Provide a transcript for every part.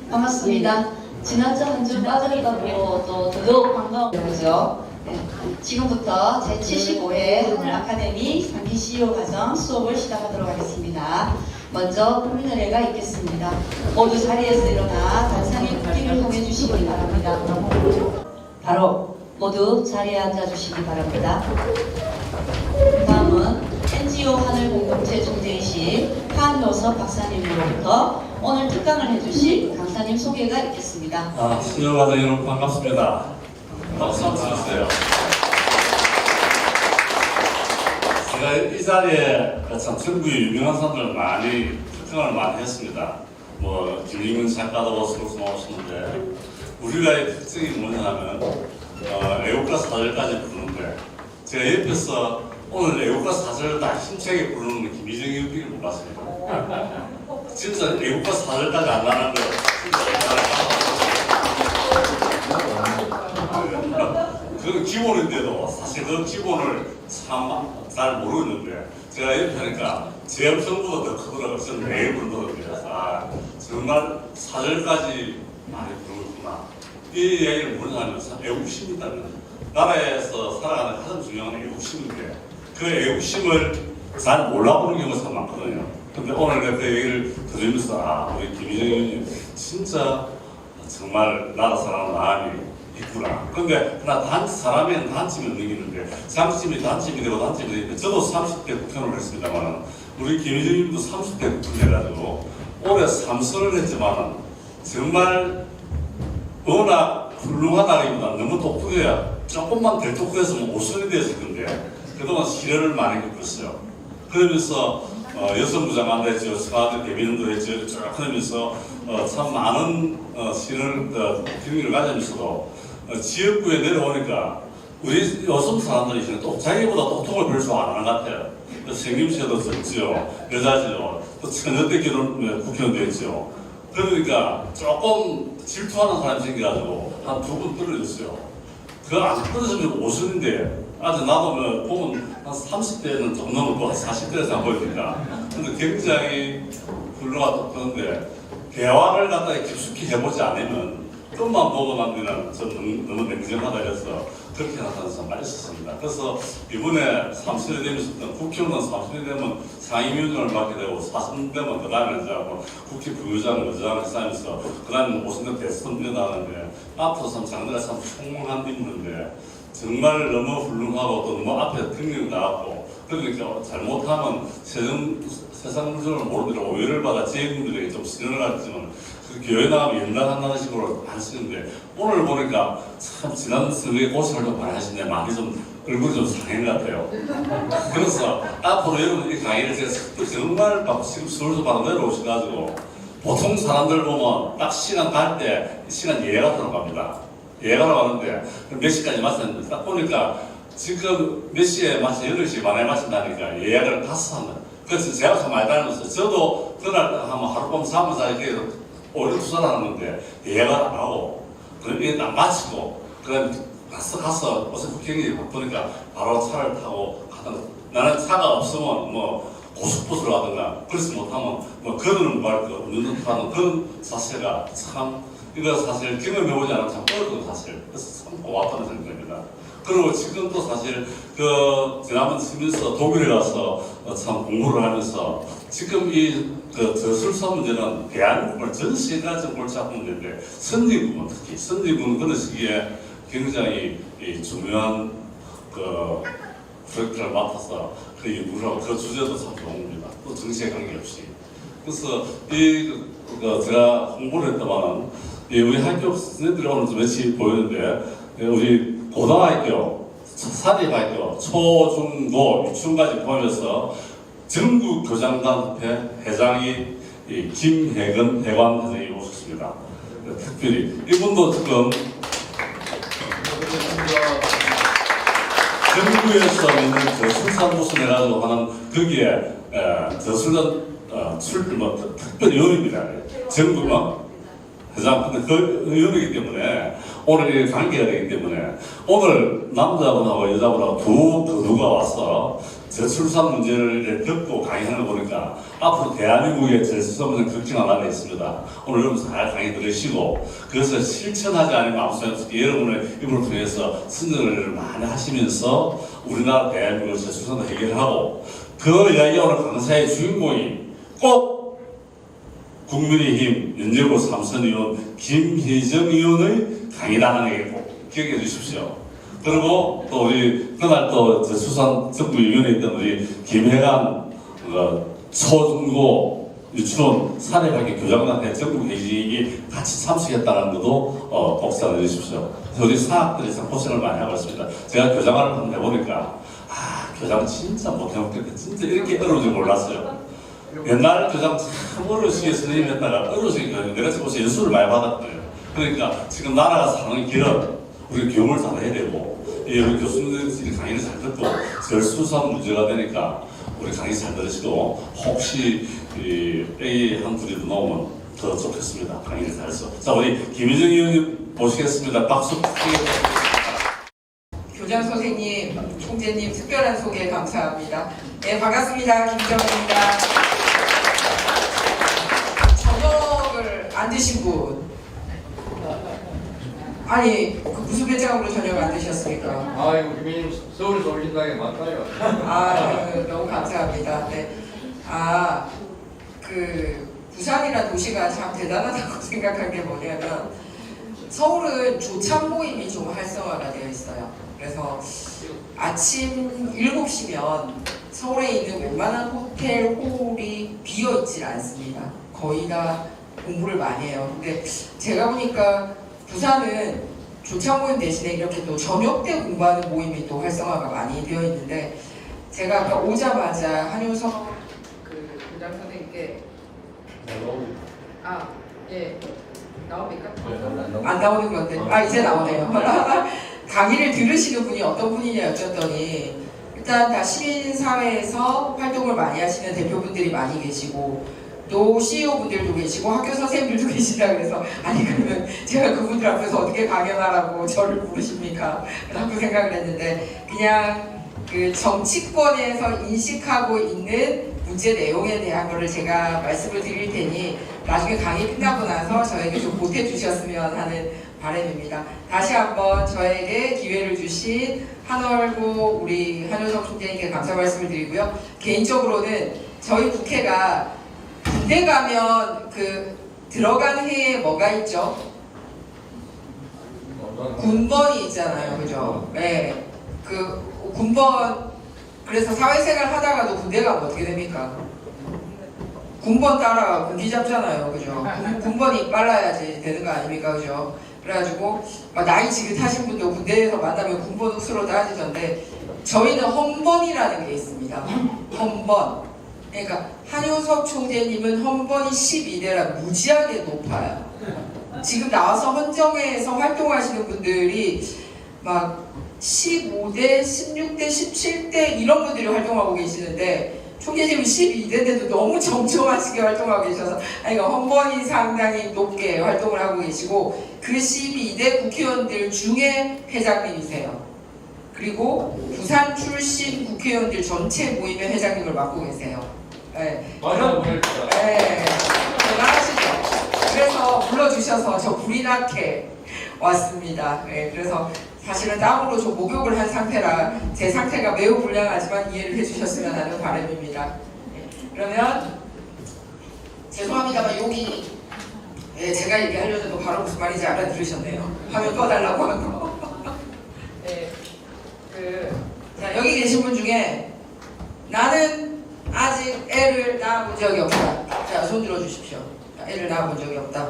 반갑습니다. 지난주 한 주 빠졌다고 또 더더욱 반가운 거죠. 네. 지금부터 제75회 하늘 아카데미 상기 CEO 과정 수업을 시작하도록 하겠습니다. 먼저 국민의례가 있겠습니다. 모두 자리에서 일어나 단상의 국기를 봉해주시기 바랍니다. 바로 모두 자리에 앉아주시기 바랍니다. 다음은 NGO 하늘공동체 총재이신 한효섭 박사님으로부터 오늘 특강을 해주실 강사님 소개가 있겠습니다. CEO 과장 여러분 반갑습니다. 박수 한번 주세요. 제가 이 자리에 참 전국의 유명한 사람들 많이 특강을 많이 했습니다. 뭐 김익문 작가도 오셨는데 우리가의 특징이 뭐냐 하면 애국가 사절까지 부르는데 제가 옆에서 오늘 애국가 사절 다 힘차게 부르는 김희정 의원님을 못 봤습니다. 진짜 애국가 사절까지 안 나는 거 그건 기본인데도 사실 그 기본을 참 잘 모르고 있는데 제가 옆에 하니까 제 음성보다 더 크더라고요. 저는 매일 부르거든요. 정말 사절까지 많이 부르구나. 이 이야기를 모르냐면 애국심이 있다면 나라에서 살아가는 가장 중요한 애국심인데 그 애국심을 잘 몰라보는 경우가 참 많거든요. 근데 오늘 그 얘기를 들으면서 우리 김희정 의원님 진짜 정말 나라 사랑하는 마음이 있구나. 근데 하나 사람에는 단점이 없는 게 있는데 장점이 단점이 되고 단점이 되는데 저도 30대 국회의원을 했습니다만 우리 김희정 의원님도 30대 국회의원 해가지고 올해 3선을 했지만 정말 워낙 훌륭하다기보다 너무 똑똑해야 조금만 덜 똑똑했으면 5선이 되었을 건데 그동안 시련을 많이 겪었어요. 그러면서 여성부장관도 했죠, 청와대 대변인도 했죠. 쭉 그러면서 참 많은 시련을 경력을 가지면서도 지역구에 내려오니까 우리 여성 사람들이 또 자기보다 똑똑을 별로 안 하는 것 같아요. 생김새도 적지요, 여자지요, 또 처녀때 결혼 국회의원도 했죠. 그러니까 조금 질투하는 사람이 생겨가지고 한 두 분 떨어졌어요. 그거 안 떨어지면 5선인데 아직 나도 보면 한 30대는 좀 넘었고 한 40대에서 안 보이니까 근데 굉장히 훌륭하다. 그런데 대화를 갖다 깊숙이 해보지 않으면 끝만 보고 나면 전 너무 냉정하다 해서 그렇게 나타나서 참 맛있었습니다. 그래서 이번에 3선이 되면서 국회의원은 3선이 되면 상임위원장을 맡게 되고 4선 되면 그 다음에 이제 국회 부의장, 의장을 쌓이면서 그 다음에 5선 대선 나가는데 앞으로 참 장래가 참 총명한 인물인데 정말 너무 훌륭하고 또 너무 앞에 경력이 나왔고 그러니까 잘못하면 세상 물정을 모르더라 오해를 받아 지혜분들에게 좀 신뢰를 하지만 그 교회 나가면 연락한다는 식으로 안 쓰는데 오늘 보니까 참 지난 선거에 고생을 좀 많이 하시네. 많이 좀 얼굴이 좀 상한 것 같아요. 그래서 앞으로 여러분 이 강의를 제가 정말 지금 서울서 바로 내려오셔가지고 보통 사람들 보면 딱 시간 갈 때 시간 예가 들어갑니다. 예가로 가는데 몇 시까지 마셨는데 딱 보니까 지금 몇 시에 마시 8시 반에 마신다니까 예약을 5시간. 그래서 제가 참 많이 다니면서 저도 그날 하면 하룻밤 자면서 이렇게 오히려 투자를 하는데 예약을 안 하고 그럼 이게 딱 마치고 그다음에 가서 어서 국회의원이 바쁘니까 바로 차를 타고 가다가 나는 차가 없으면 뭐 고속버스로 가든가 그래서 못하면 뭐 걸으는 말고 운전도 타는 그런 자세가 참 이거 사실 경험해보지 않으면 참 어렵거든 사실. 그래서 참 고맙다는 생각입니다. 그리고 지금도 사실 지난번 쓰면서 독일에 가서 참 공부를 하면서 지금 저술사 문제는 대한민국을 전 세계가 좀 골치 아픈 문제인데 선진국은 특히 선진국은 그런 시기에 굉장히 중요한 프로젝트를 맡아서 그 연구를 하고 그 주제도 참 좋은 겁니다. 또 정치에 관계없이. 그래서 제가 홍보를 했다마는 우리 학교 선생님들이 오늘 좀 며칠 보였는데 우리 고등학교, 사립학교, 초, 중, 고, 유치원까지 포함해서 전국 교장단협회 회장이 김혜근 회관 회장이 오셨습니다. 특별히 이분도 지금 전국에서 있는 저술사무소 해가지고 하는 거기에 저술사 특별위원입니다. 전국은 회장, 근데 그 의원이기 때문에 오늘 이 관계가 되기 때문에 오늘 남자분하고 여자분하고 누가 와서 저출산 문제를 듣고 강의하는 거 보니까 앞으로 대한민국의 저출산 문제 걱정 안 하게 있습니다. 오늘 여러분 잘 강의 들으시고 그것을 실천하지 않으면 아무 소용 없이 여러분의 입을 통해서 선전을 많이 하시면서 우리나라 대한민국 저출산도 해결하고 그 이야기 오늘 강사의 주인공이 꼭 국민의힘 윤재고 삼선의원 김혜정 의원의 강의라는 게 꼭 기억해 주십시오. 그리고 또 우리 그날 또 저출산 정부위원회 있던 우리 김혜관 초중고 유치원 사내학교 교장단회 전국회의에 같이 참석했다는 것도 꼭 전해 주십시오. 그래서 우리 사학들이 참 고생을 많이 하고 있습니다. 제가 교장을 한번 해보니까 교장 진짜 못해먹겠다. 진짜 이렇게 어려운 줄 몰랐어요. 옛날 교장 참 어려우시게 선생님이었다가 어려우시게 내가 지금 벌써 연수를 많이 받았거든요. 그러니까 지금 나라가 사는 길은 우리 교육을 잘해야 되고 우리 교수님들이 강의를 잘 듣고 저출산 문제가 되니까 우리 강의 잘 들으시고 혹시 A 한 둘이도 나오면 더 좋겠습니다. 강의를 잘해서. 자, 우리 김혜정 의원님 모시겠습니다. 박수 부탁드립니다. 교장 선생님, 총재님 특별한 소개 감사합니다. 네, 반갑습니다. 김정은입니다. 저녁을 안 드신 분? 아니, 무슨 배짱으로 저녁을 안 드셨습니까? 아이고, 김민님 서울에서 오신다는 게 맞아요. 너무 감사합니다. 네. 부산이라는 도시가 참 대단하다고 생각한 게 뭐냐면 서울은 조찬 모임이 좀 활성화가 되어 있어요. 그래서 아침 7시면 서울에 있는 웬만한 호텔, 홀이 비어있질 않습니다. 거의 다 공부를 많이 해요. 근데 제가 보니까 부산은 조찬 모임 대신에 이렇게 또 저녁 때 공부하는 모임이 또 활성화가 많이 되어 있는데 제가 아까 오자마자 한효석 교장 선생님께 예, 나옵니까? 안 나오는 건데 이제 나오네요. 강의를 들으시는 분이 어떤 분이냐 여쭸더니 일단 다 시민사회에서 활동을 많이 하시는 대표분들이 많이 계시고 또 CEO분들도 계시고 학교 선생님들도 계시다 그래서 아니 그러면 제가 그분들 앞에서 어떻게 강연하라고 저를 부르십니까? 라고 생각을 했는데 그냥 그 정치권에서 인식하고 있는 문제 내용에 대한 거를 제가 말씀을 드릴 테니 나중에 강의 끝나고 나서 저에게 좀 보태주셨으면 하는 바람입니다. 다시 한번 저에게 기회를 주신 한월고 우리 한효석 총재님께 감사 말씀을 드리고요. 개인적으로는 저희 국회가 군대 가면 들어간 해에 뭐가 있죠? 군번이 있잖아요. 그죠? 네. 군번, 그래서 사회생활 하다가도 군대 가면 어떻게 됩니까? 군번 따라 군기 잡잖아요. 그죠? 군번이 빨라야지 되는 거 아닙니까? 그죠? 그래가지고 나이 지긋하신 분도 군대에서 만나면 군번 흡수로 따지던데 저희는 헌번이라는 게 있습니다. 헌번. 그러니까 한효석 총재님은 헌번이 12대라 무지하게 높아요. 지금 나와서 헌정회에서 활동하시는 분들이 막 15대, 16대, 17대 이런 분들이 활동하고 계시는데 총재님은 12대인데도 너무 정정하시게 활동하고 계셔서 헌번이 상당히 높게 활동을 하고 계시고 그 12대 국회의원들 중에 회장님이세요. 그리고 부산 출신 국회의원들 전체 모임의 회장님을 맡고 계세요. 네. 맞아요. 네. 대단하시죠? 그래서 불러주셔서 저 불이 나게 왔습니다. 네. 그래서 사실은 땀으로 좀 목욕을 한 상태라 제 상태가 매우 불량하지만 이해를 해주셨으면 하는 바람입니다. 네. 그러면 죄송합니다만 여기 제가 얘기하려도 바로 무슨 말인지 알아들으셨네요. 화면 꺼달라고 하는 거. 네. 자, 여기 계신 분 중에 나는 아직 애를 낳아본 적이 없다. 자, 손 들어주십시오. 애를 낳아본 적이 없다.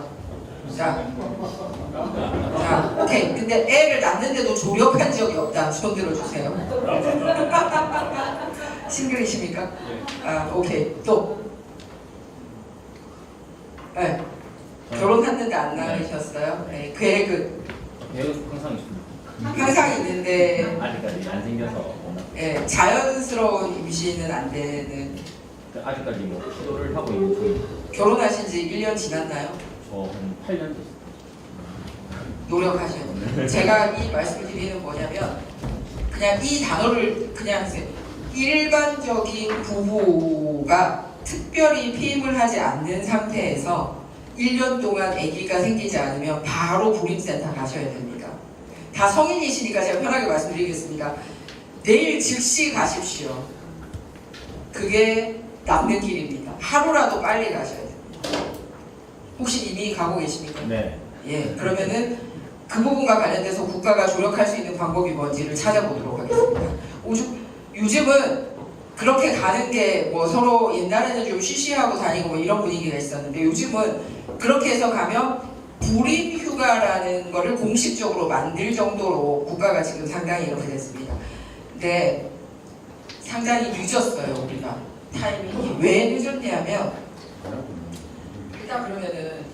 자, 오케이. 근데 애를 낳는데도 조력한 적이 없다. 손 들어주세요. 싱글이십니까? 오케이. 또. 네. 결혼했는데 안 낳으셨어요? 네. 계획은? 계획은 항상 있습니다. 항상 있는데 아직까지 안 생겨서 워낙 예, 자연스러운 임신은 안 되는. 아직까지 뭐 시도를 하고 있는 중입니다. 결혼하신 지 1년 지났나요? 저 한 8년 됐습니다. 노력하셔야 돼요. 제가 이 말씀을 드리는 뭐냐면 그냥 이 단어를 그냥 쓰세요. 일반적인 부부가 특별히 피임을 하지 않는 상태에서 1년 동안 아기가 생기지 않으면 바로 보림센터 가셔야 됩니다. 다 성인이시니까 제가 편하게 말씀드리겠습니다. 내일 즉시 가십시오. 그게 남는 길입니다. 하루라도 빨리 가셔야 됩니다. 혹시 이미 가고 계십니까? 네. 예, 그러면은 그 부분과 관련돼서 국가가 조력할 수 있는 방법이 뭔지를 찾아보도록 하겠습니다. 요즘은 그렇게 가는 게 뭐 서로 옛날에는 좀 쉬쉬하고 다니고 뭐 이런 분위기가 있었는데 요즘은 그렇게 해서 가면 불임 휴가라는 거를 공식적으로 만들 정도로 국가가 지금 상당히 이렇게 됐습니다. 근데 상당히 늦었어요, 우리가. 타이밍이. 왜 늦었냐면 일단 그러면은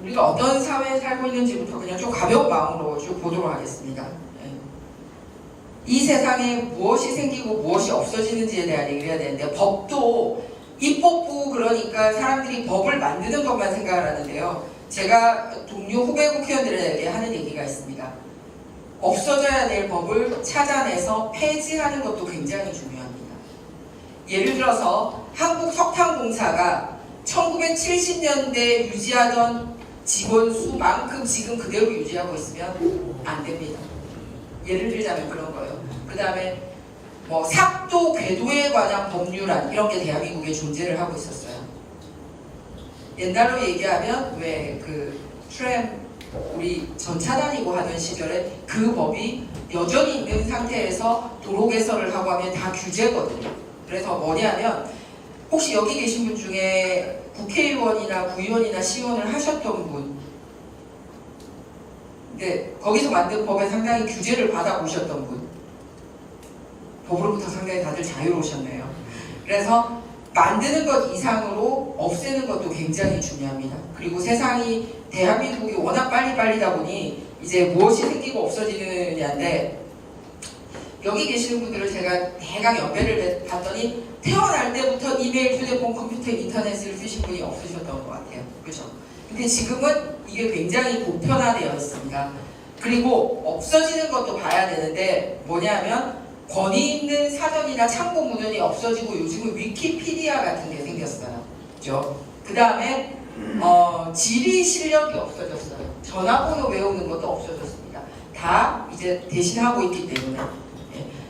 우리가 어떤 사회에 살고 있는지부터 그냥 좀 가벼운 마음으로 쭉 보도록 하겠습니다. 이 세상에 무엇이 생기고 무엇이 없어지는지에 대한 얘기를 해야 되는데 법도 입법부 그러니까 사람들이 법을 만드는 것만 생각을 하는데요. 제가 동료 후배 국회의원들에게 하는 얘기가 있습니다. 없어져야 될 법을 찾아내서 폐지하는 것도 굉장히 중요합니다. 예를 들어서 한국석탄공사가 1970년대에 유지하던 직원 수만큼 지금 그대로 유지하고 있으면 안 됩니다. 예를 들자면 그런 거예요. 그 다음에 뭐 삭도, 궤도에 관한 법률안 이런 게 대한민국에 존재를 하고 있었어요. 옛날로 얘기하면 왜 그 트램 우리 전차 다니고 하던 시절에 그 법이 여전히 있는 상태에서 도로 개설을 하고 하면 다 규제거든요. 그래서 뭐냐면 혹시 여기 계신 분 중에 국회의원이나 구의원이나 시의원을 하셨던 분, 근데 거기서 만든 법에 상당히 규제를 받아보셨던 분, 법으로부터 상당히 다들 자유로우셨네요. 그래서 만드는 것 이상으로 없애는 것도 굉장히 중요합니다. 그리고 세상이 대한민국이 워낙 빨리빨리다 보니 이제 무엇이 생기고 없어지느냐인데 여기 계시는 분들을 제가 대강 연배를 봤더니 태어날 때부터 이메일, 휴대폰, 컴퓨터, 인터넷을 쓰신 분이 없으셨던 것 같아요. 그죠? 근데 지금은 이게 굉장히 보편화되어 있습니다. 그리고 없어지는 것도 봐야 되는데 뭐냐면 권위 있는 사전이나 참고 문헌이 없어지고 요즘은 위키피디아 같은 게 생겼어요. 그죠? 그 다음에 지리 실력이 없어졌어요. 전화번호 외우는 것도 없어졌습니다. 다 이제 대신하고 있기 때문에.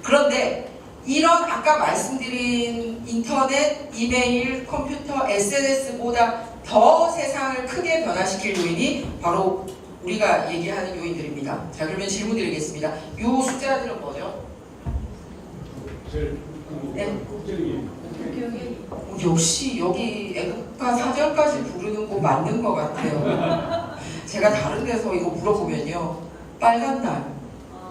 그런데 이런 아까 말씀드린 인터넷, 이메일, 컴퓨터, SNS보다 더 세상을 크게 변화시킬 요인이 바로 우리가 얘기하는 요인들입니다. 자, 그러면 질문 드리겠습니다. 요 숫자들은 뭐죠? 네. 역시 여기 애국가 사절까지 부르는 거 맞는 것 같아요. 제가 다른 데서 이거 물어보면요. 빨간 날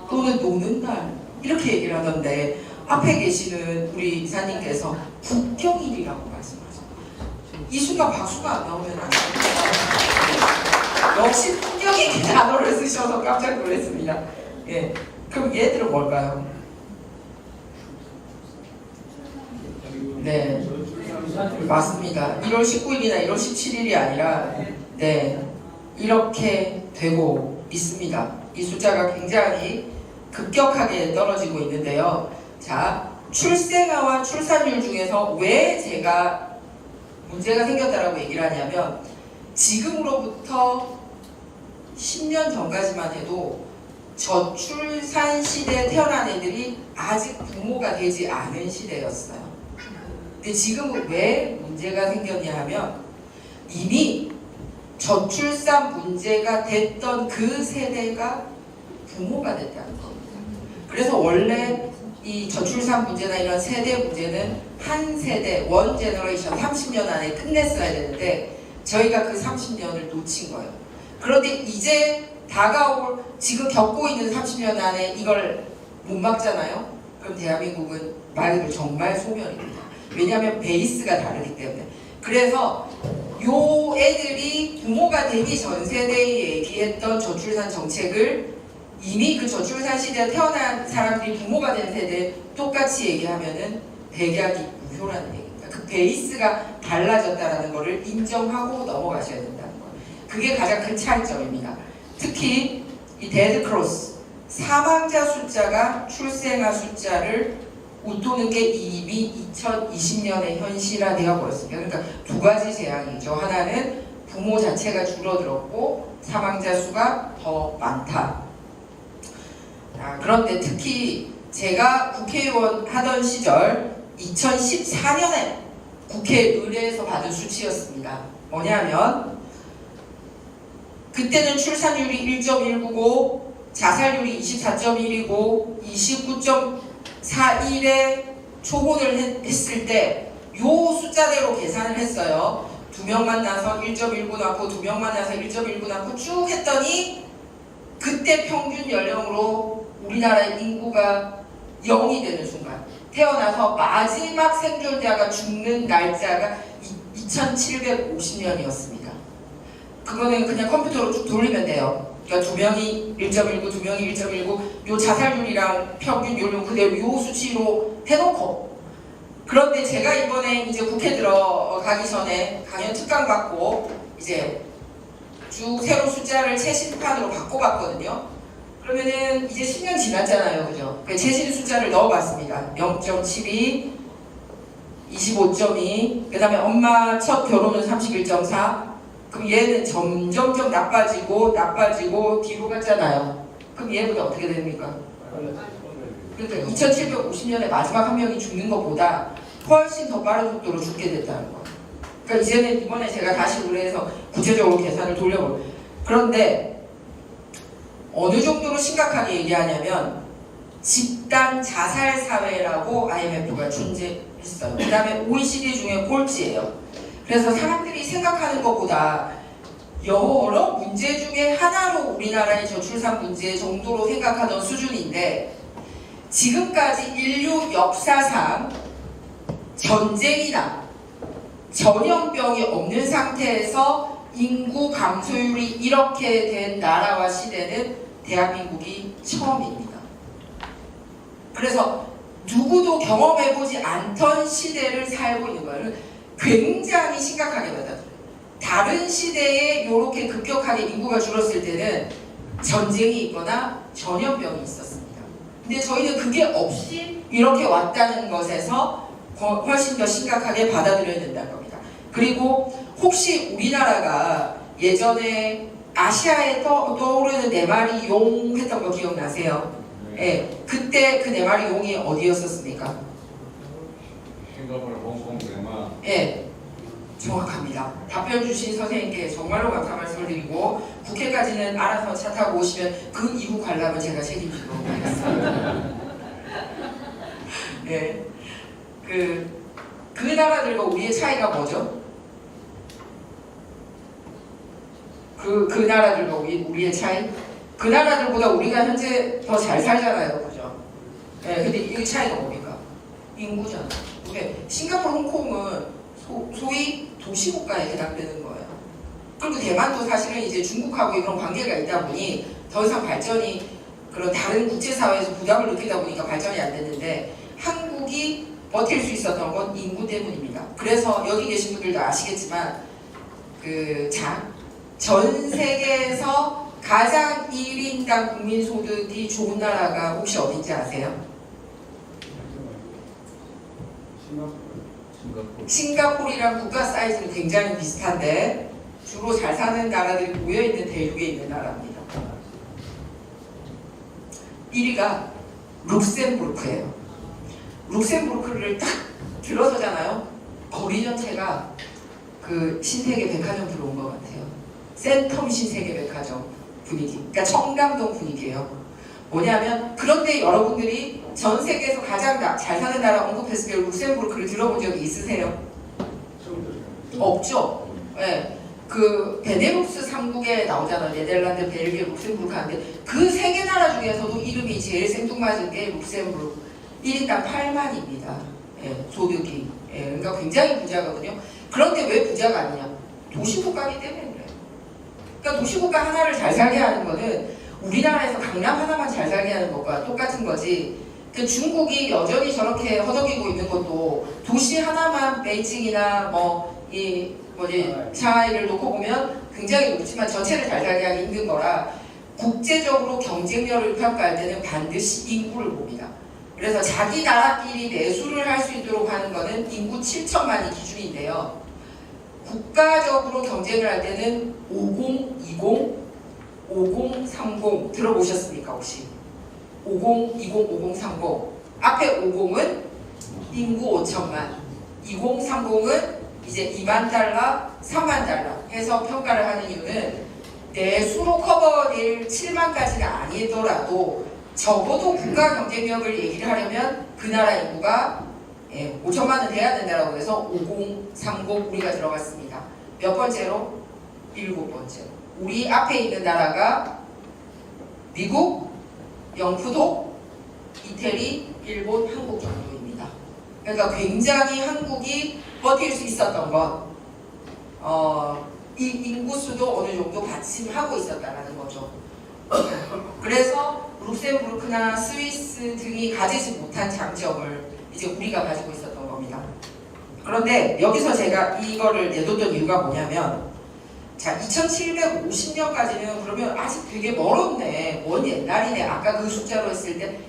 또는 노는 날 이렇게 얘기를 하던데 앞에 계시는 우리 이사님께서 국경일이라고 말씀하셨어요. 이 순간 박수가 안 나오면 안 돼요. 역시 국경일 단어를 쓰셔서 깜짝 놀랐습니다. 예, 그럼 얘들은 뭘까요? 네, 맞습니다. 1월 19일이나 1월 17일이 아니라 네, 이렇게 되고 있습니다. 이 숫자가 굉장히 급격하게 떨어지고 있는데요. 자, 출생아와 출산율 중에서 왜 제가 문제가 생겼다라고 얘기를 하냐면 지금으로부터 10년 전까지만 해도 저출산 시대에 태어난 애들이 아직 부모가 되지 않은 시대였어요. 근데 지금은 왜 문제가 생겼냐 하면 이미 저출산 문제가 됐던 그 세대가 부모가 됐다는 겁니다. 그래서 원래 이 저출산 문제나 이런 세대 문제는 한 세대, 원 제너레이션 30년 안에 끝냈어야 되는데 저희가 그 30년을 놓친 거예요. 그런데 이제 다가올 지금 겪고 있는 30년 안에 이걸 못 막잖아요. 그럼 대한민국은 말 그대로 정말 소멸입니다. 왜냐하면 베이스가 다르기 때문에. 그래서 요 애들이 부모가 되기 전 세대에 얘기했던 저출산 정책을 이미 그 저출산 시대에 태어난 사람들이 부모가 된 세대에 똑같이 얘기하면은 백약이 무효라는 얘기입니다. 그 베이스가 달라졌다라는 것을 인정하고 넘어가셔야 된다는 거예요. 그게 가장 큰 차이점입니다. 특히 이 데드 크로스 사망자 숫자가 출생아 숫자를 웃도는 게 이미 2020년에 현실화되어 버렸습니다. 그러니까 두 가지 재앙이죠. 하나는 부모 자체가 줄어들었고 사망자 수가 더 많다. 그런데 특히 제가 국회의원 하던 시절 2014년에 국회 의뢰에서 받은 수치였습니다. 뭐냐면 그때는 출산율이 1.199, 자살률이 24.1이고 29.41에 초혼을 했을 때 요 숫자대로 계산을 했어요. 2명 만나서 1.19 낳고 2명 만나서 1.19 낳고 쭉 했더니 그때 평균 연령으로 우리나라의 인구가 0이 되는 순간 태어나서 마지막 생존자가 죽는 날짜가 2750년이었습니다. 그거는 그냥 컴퓨터로 쭉 돌리면 돼요. 그러니까 2명이 1.19, 2명이 1.19, 요 자살률이랑 평균 연령 그대로 요 수치로 해놓고 그런데 제가 이번에 이제 국회 들어가기 전에 강연 특강 받고 이제 쭉 새로 숫자를 최신판으로 바꿔봤거든요. 그러면은 이제 10년 지났잖아요, 그죠? 최신 숫자를 넣어봤습니다. 0.72, 25.2, 그 다음에 엄마 첫 결혼은 31.4. 그럼 얘는 점점점 나빠지고 뒤로 갔잖아요. 그럼 얘보다 어떻게 됩니까? 그러니까 2750년에 마지막 한 명이 죽는 것보다 훨씬 더 빠른 속도로 죽게 됐다는 거. 그러니까 이제는 이번에 제가 다시 의뢰해서 구체적으로 계산을 돌려볼. 그런데 어느 정도로 심각하게 얘기하냐면 집단 자살 사회라고 IMF가 존재했어요. 그 다음에 OECD 중에 꼴찌예요. 그래서 사람들이 생각하는 것보다 여러 문제 중에 하나로 우리나라의 저출산 문제 정도로 생각하던 수준인데 지금까지 인류 역사상 전쟁이나 전염병이 없는 상태에서 인구 감소율이 이렇게 된 나라와 시대는 대한민국이 처음입니다. 그래서 누구도 경험해보지 않던 시대를 살고 있는 거예요. 굉장히 심각하게 받아들여요. 다른 시대에 이렇게 급격하게 인구가 줄었을 때는 전쟁이 있거나 전염병이 있었습니다. 근데 저희는 그게 없이 이렇게 왔다는 것에서 훨씬 더 심각하게 받아들여야 된다는 겁니다. 그리고 혹시 우리나라가 예전에 아시아에 떠오르는 4마리 용 했던 거 기억나세요? 예, 그때 그 4마리 용이 어디였었습니까? 싱가포르, 홍콩, 대만. 예, 정확합니다. 답변 주신 선생님께 정말로 감사 말씀을 드리고 국회까지는 알아서 차 타고 오시면 그 이후 관람은 제가 책임지도록 하겠습니다. 네, 그 나라들과 우리의 차이가 뭐죠? 그 나라들과 우리의 차이? 그 나라들보다 우리가 현재 더 잘 살잖아요, 그죠? 네, 근데 이 차이가 뭡니까? 인구잖아. 싱가포르, 홍콩은 소위 도시국가에 해당되는 거예요. 그리고 대만도 사실은 이제 중국하고 이런 관계가 있다 보니 더 이상 발전이 그런 다른 국제사회에서 부담을 느끼다 보니까 발전이 안 됐는데 한국이 버틸 수 있었던 건 인구 때문입니다. 그래서 여기 계신 분들도 아시겠지만 전 세계에서 가장 1인당 국민소득이 좋은 나라가 혹시 어딘지 아세요? 싱가포르랑 국가 사이즈는 굉장히 비슷한데 주로 잘 사는 나라들이 모여있는 대륙에 있는 나라입니다. 1위가 룩셈부르크예요. 룩셈부르크를 딱 들어서잖아요. 거리 전체가 그 신세계 백화점 들어온 것 같아요. 센텀 신세계 백화점 분위기. 그러니까 청담동 분위기예요. 뭐냐면 그런데 여러분들이 전 세계에서 가장 잘 사는 나라 언급했을 때 룩셈부르크를 들어본 적이 있으세요? 없죠? 네. 그 베네룩스 3국에 나오잖아요. 네덜란드, 벨기에, 룩셈부르크 하는데 그 세 개 나라 중에서도 이름이 제일 생뚱맞은 게 룩셈부르크. 1인당 8만입니다. 예, 소득이. 예, 그러니까 굉장히 부자거든요. 그런데 왜 부자가 아니냐? 도시국가이기 때문에 그래요. 그러니까 도시국가 하나를 잘 살게 하는 거는 우리나라에서 강남 하나만 잘 살게 하는 것과 똑같은 거지. 그 중국이 여전히 저렇게 허덕이고 있는 것도 도시 하나만 베이징이나 샹하이를 놓고 보면 굉장히 높지만 전체를 잘 살게 하기 힘든 거라 국제적으로 경쟁력을 평가할 때는 반드시 인구를 봅니다. 그래서 자기 나라끼리 내수를 할 수 있도록 하는 것은 인구 7천만이 기준인데요. 국가적으로 경쟁을 할 때는 5020, 5030 들어보셨습니까 혹시? 5020, 5030 앞에 50은 인구 5천만, 2030은 이제 2만 달러, 3만 달러 해서 평가를 하는 이유는 내수로 커버될 7만까지는 아니더라도 적어도 국가 경쟁력을 얘기를 하려면 그 나라 인구가 5천만은 돼야 된다고 해서 5030 우리가 들어갔습니다. 몇 번째로? 7번째로. 우리 앞에 있는 나라가 미국, 영프도, 이태리, 일본, 한국 정도입니다. 그러니까 굉장히 한국이 버틸 수 있었던 건 이 인구수도 어느 정도 받침하고 있었다는 거죠. 그래서 룩셈부르크나 스위스 등이 가지지 못한 장점을 이제 우리가 가지고 있었던 겁니다. 그런데 여기서 제가 이거를 내뒀던 이유가 뭐냐면 자 2750년까지는 그러면 아직 되게 멀었네. 먼 옛날이네. 아까 그 숫자로 했을 때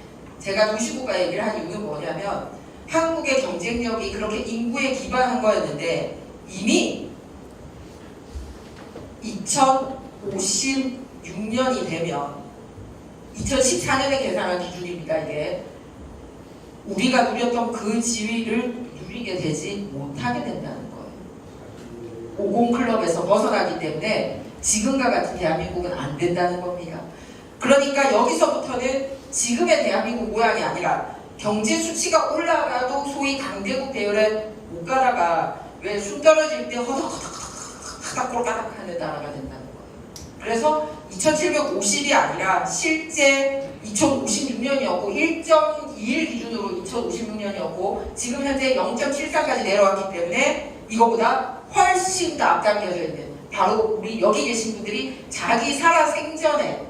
제가 도시국가 얘기를 한 이유는 뭐냐면 한국의 경쟁력이 그렇게 인구에 기반한 거였는데 이미 2056년이 되면 2014년에 계산한 기준입니다. 이게 우리가 누렸던 그 지위를 누리게 되지 못하게 된다는 거예요. 50 클럽에서 벗어나기 때문에 지금과 같은 대한민국은 안 된다는 겁니다. 그러니까 여기서부터는 지금의 대한민국 모양이 아니라 경제 수치가 올라가도 소위 강대국 대열에 못 가다가 왜 숨 떨어질 때 허덕허덕허덕허덕 하는 나라가 된다는 거예요. 그래서 2750이 아니라 실제 2056년이었고 1.21 기준으로 2056년이었고 지금 현재 0.74까지 내려왔기 때문에 이거보다 훨씬 더 앞당겨져 있는 바로 우리 여기 계신 분들이 자기 살아 생전에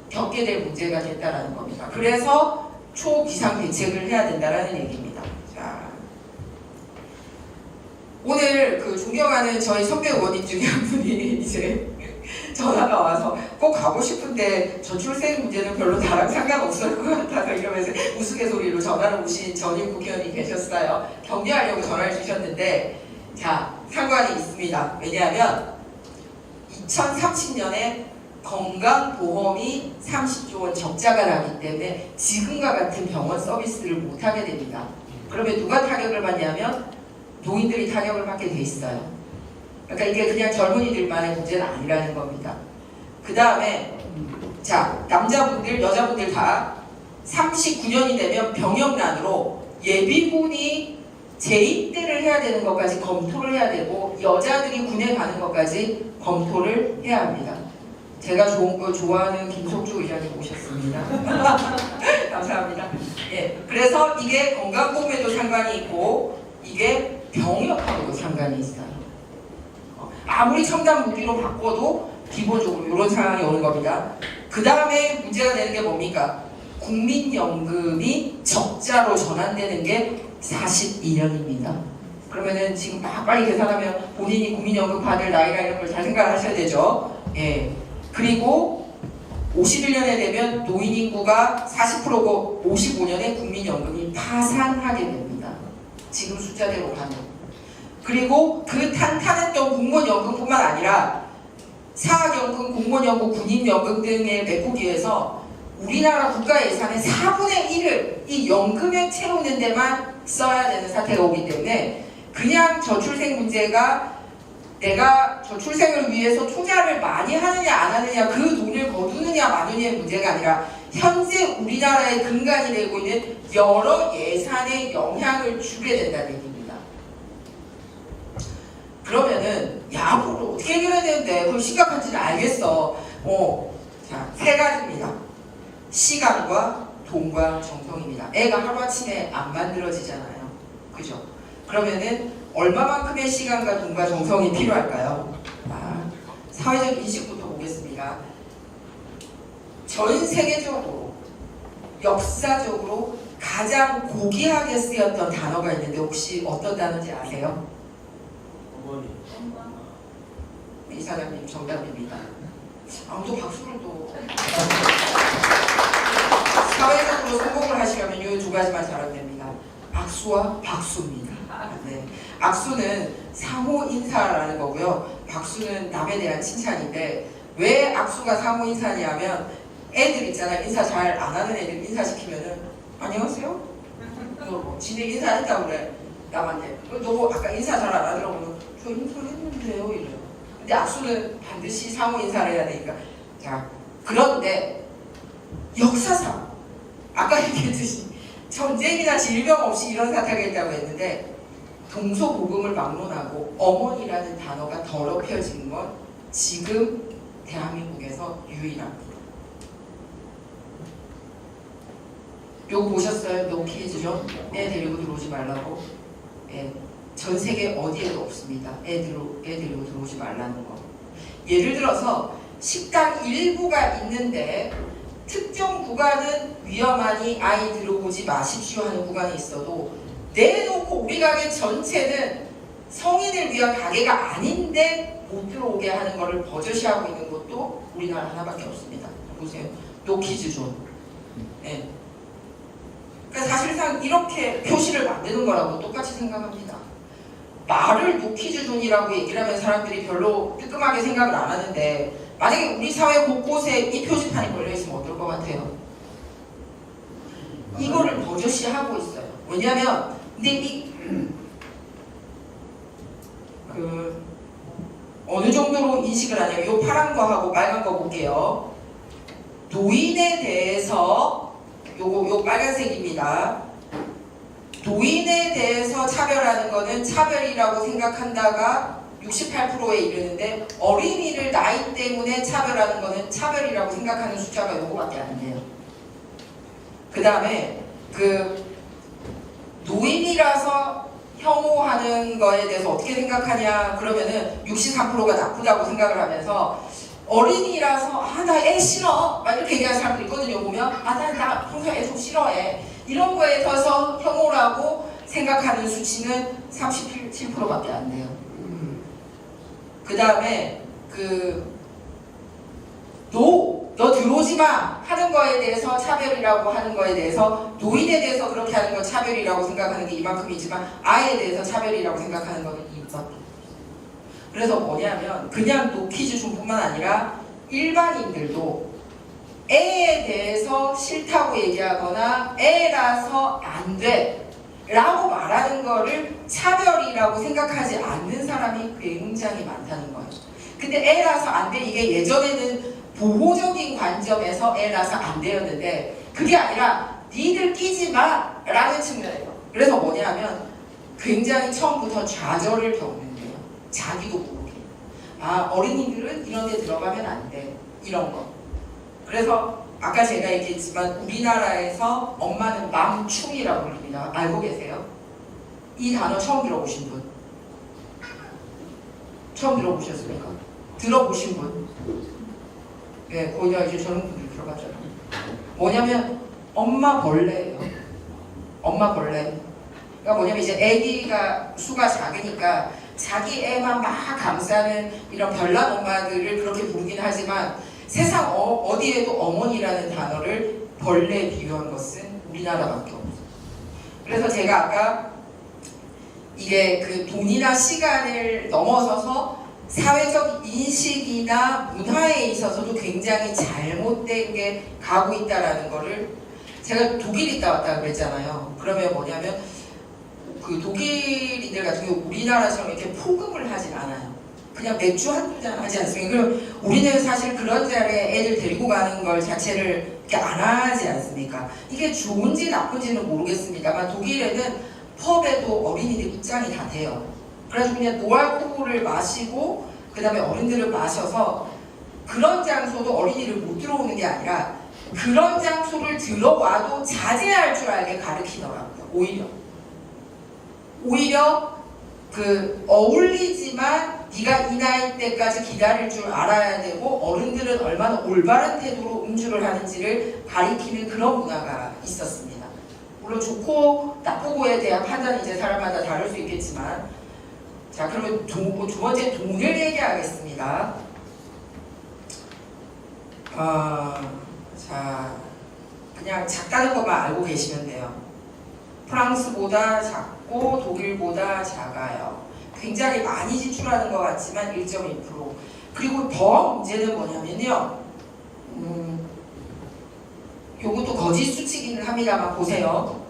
겪게 될 문제가 됐다는 겁니다. 그래서 초비상 대책을 해야 된다는 얘기입니다. 자, 오늘 그 존경하는 저희 선배 의원님 중에 한 분이 이제 전화가 와서 꼭 가고 싶은데 저출생 문제는 별로 나랑 상관없을 것 같아서 이러면서 우스갯소리로 전화를 오신 전임 국회의원이 계셨어요. 격려하려고 전화를 주셨는데 자, 상관이 있습니다. 왜냐하면 2030년에 건강보험이 30조 원 적자가 나기 때문에 지금과 같은 병원 서비스를 못하게 됩니다. 그러면 누가 타격을 받냐면 노인들이 타격을 받게 돼 있어요. 그러니까 이게 그냥 젊은이들만의 문제는 아니라는 겁니다. 그 다음에 자 남자분들 여자분들 다 39년이 되면 병역난으로 예비군이 재입대를 해야 되는 것까지 검토를 해야 되고 여자들이 군에 가는 것까지 검토를 해야 합니다. 제가 좋은 거 좋아하는 김석주 의장님 모셨습니다. 감사합니다. 예, 그래서 이게 건강보험에도 상관이 있고 이게 병역하고도 상관이 있어요. 아무리 첨단 무기로 바꿔도 기본적으로 이런 상황이 오는 겁니다. 그 다음에 문제가 되는 게 뭡니까? 국민연금이 적자로 전환되는 게 42년입니다. 그러면은 지금 막 빨리 계산하면 본인이 국민연금 받을 나이나 이런 걸 잘 생각하셔야 되죠. 예. 그리고 51년에 되면 노인 인구가 40%고 55년에 국민연금이 파산하게 됩니다. 지금 숫자대로 가면. 그리고 그 탄탄했던 공무원연금뿐만 아니라 사학연금, 공무원연금, 군인연금 등의 메꾸기위해서 우리나라 국가 예산의 4분의 1을 이 연금에 채우는 데만 써야 되는 사태가 오기 때문에 그냥 저출생 문제가 내가 저출생을 위해서 투자를 많이 하느냐 안 하느냐 그 돈을 거두느냐 마느냐의 문제가 아니라 현재 우리나라의 근간이 되고 있는 여러 예산에 영향을 주게 된다는 얘기입니다. 그러면은 야 그걸 어떻게 해결해야 되는데 그럼 심각한지는 알겠어. 자, 세 가지입니다. 시간과 돈과 정성입니다. 애가 하루아침에 안 만들어지잖아요. 그죠? 그러면은 얼마만큼의 시간과 돈과 정성이 필요할까요? 사회적 인식부터 보겠습니다. 전 세계적으로 역사적으로 가장 고귀하게 쓰였던 단어가 있는데 혹시 어떤 단어인지 아세요? 이사장님 정답입니다. 아무도 박수를 또 사회적으로 성공을 하시려면 이 두 가지만 잘하면 됩니다. 악수와 박수입니다. 네. 악수는 상호 인사라는 거고요. 박수는 남에 대한 칭찬인데 왜 악수가 상호 인사냐면 애들 있잖아요. 인사 잘 안 하는 애들 인사시키면은 안녕하세요? 지네 인사했다고 그래. 남한테. 너 아까 인사 잘 안 하더라고. 저 인사했는데요. 이래요. 근데 악수는 반드시 상호 인사를 해야 되니까. 자, 그런데 역사상 아까 얘기했듯이 전쟁이나 질병 없이 이런 사태가 있다고 했는데 동서고금을 막론하고 어머니라는 단어가 더럽혀진 건 지금 대한민국에서 유일합니다. 요거 보셨어요? 노키즈죠? 애 데리고 들어오지 말라고. 예, 전 세계 어디에도 없습니다. 애 데리고 들어오지 말라는 거. 예를 들어서 식당 일부가 있는데 특정 구간은 위험하니 아이 들어오지 마십시오 하는 구간이 있어도 내놓고 우리 가게 전체는 성인을 위한 가게가 아닌데 못 들어오게 하는 것을 버젓이하고 있는 것도 우리나라 하나밖에 없습니다. 보세요. 노키즈존. 네. 그러니까 사실상 이렇게 표시를 만드는 거라고 똑같이 생각합니다. 말을 노키즈존이라고 얘기를 하면 사람들이 별로 뜨끔하게 생각을 안 하는데 만약에 우리 사회 곳곳에 이 표지판이 걸려있으면 어떨 것 같아요? 이거를 버젓이 하고 있어요. 왜냐하면 근데 어느 정도로 인식을 하냐면 요 파란 거하고 빨간 거 볼게요. 노인에 대해서 요 빨간색입니다. 노인에 대해서 차별하는 거는 차별이라고 생각한다가 68%에 이르는데 어린이를 나이 때문에 차별하는 거는 차별이라고 생각하는 숫자가 요거밖에 안 돼요. 그 다음에 노인이라서 혐오하는 거에 대해서 어떻게 생각하냐 그러면은 63%가 나쁘다고 생각을 하면서 어린이라서 나 애 싫어 막 이렇게 얘기하는 사람들 있거든요. 보면 나 평소에 애 좀 싫어해 이런 거에 대해서 혐오라고 생각하는 수치는 37%밖에 안 돼요. 그 다음에 너 들어오지 마 하는 거에 대해서 차별이라고 하는 거에 대해서 노인에 대해서 그렇게 하는 건 차별이라고 생각하는 게 이만큼이지만 아이에 대해서 차별이라고 생각하는 거는 이만큼. 그래서 뭐냐면 그냥 노키즈존뿐만 아니라 일반인들도 애에 대해서 싫다고 얘기하거나 애라서 안 돼 라고 말하는 거를 차별이라고 생각하지 않는 사람이 굉장히 많다는 거예요. 근데 애라서 안 돼 이게 예전에는 보호적인 관점에서 애라서 안 되었는데 그게 아니라 니들 끼지 마 라는 측면이에요. 그래서 뭐냐면 굉장히 처음부터 좌절을 겪는데요. 자기도 모르게. 어린이들은 이런 데 들어가면 안 돼. 이런 거. 그래서 아까 제가 얘기했지만 우리나라에서 엄마는 맘충이라고 부릅니다. 알고 계세요? 이 단어 처음 들어보신 분? 처음 들어보셨습니까? 들어보신 분? 네, 거기가 이제 저런 분들이 들어갔잖아요. 뭐냐면 엄마 벌레예요. 엄마 벌레. 그러니까 뭐냐면 이제 아기가 수가 작으니까 자기 애만 막 감싸는 이런 별난 엄마들을 그렇게 부르긴 하지만 세상 어디에도 어머니라는 단어를 벌레에 비유한 것은 우리나라밖에 없어요. 그래서 제가 아까 이게 돈이나 시간을 넘어서서 사회적 인식이나 문화에 있어서도 굉장히 잘못된 게 가고 있다라는 거를 제가 독일 있다 왔다 그랬잖아요. 그러면 뭐냐면 독일인들 같은 경우 우리나라처럼 이렇게 포급을 하진 않아요. 그냥 맥주 한두 잔 하지 않습니까? 그럼 우리는 사실 그런 자리에 애들 데리고 가는 걸 자체를 이렇게 안 하지 않습니까? 이게 좋은지 나쁜지는 모르겠습니다만 독일에는 펍에도 어린이들 입장이 다 돼요. 그래서 그냥 노알코올을 마시고 그 다음에 어른들을 마셔서 그런 장소도 어린이를 못 들어오는 게 아니라 그런 장소를 들어와도 자제할 줄 알게 가르치더라고요. 오히려 어울리지만 네가 이 나이 때까지 기다릴 줄 알아야 되고 어른들은 얼마나 올바른 태도로 음주를 하는지를 가리키는 그런 문화가 있었습니다. 물론 좋고 나쁘고에 대한 판단이 이제 사람마다 다를 수 있겠지만 자, 그러면 두 번째 돈을 얘기하겠습니다. 자, 그냥 작다는 것만 알고 계시면 돼요. 프랑스보다 작고 독일보다 작아요. 굉장히 많이 지출하는 것 같지만 1.1%. 그리고 더 문제는 뭐냐면요. 요것도 거짓 수치기는 합니다만 보세요.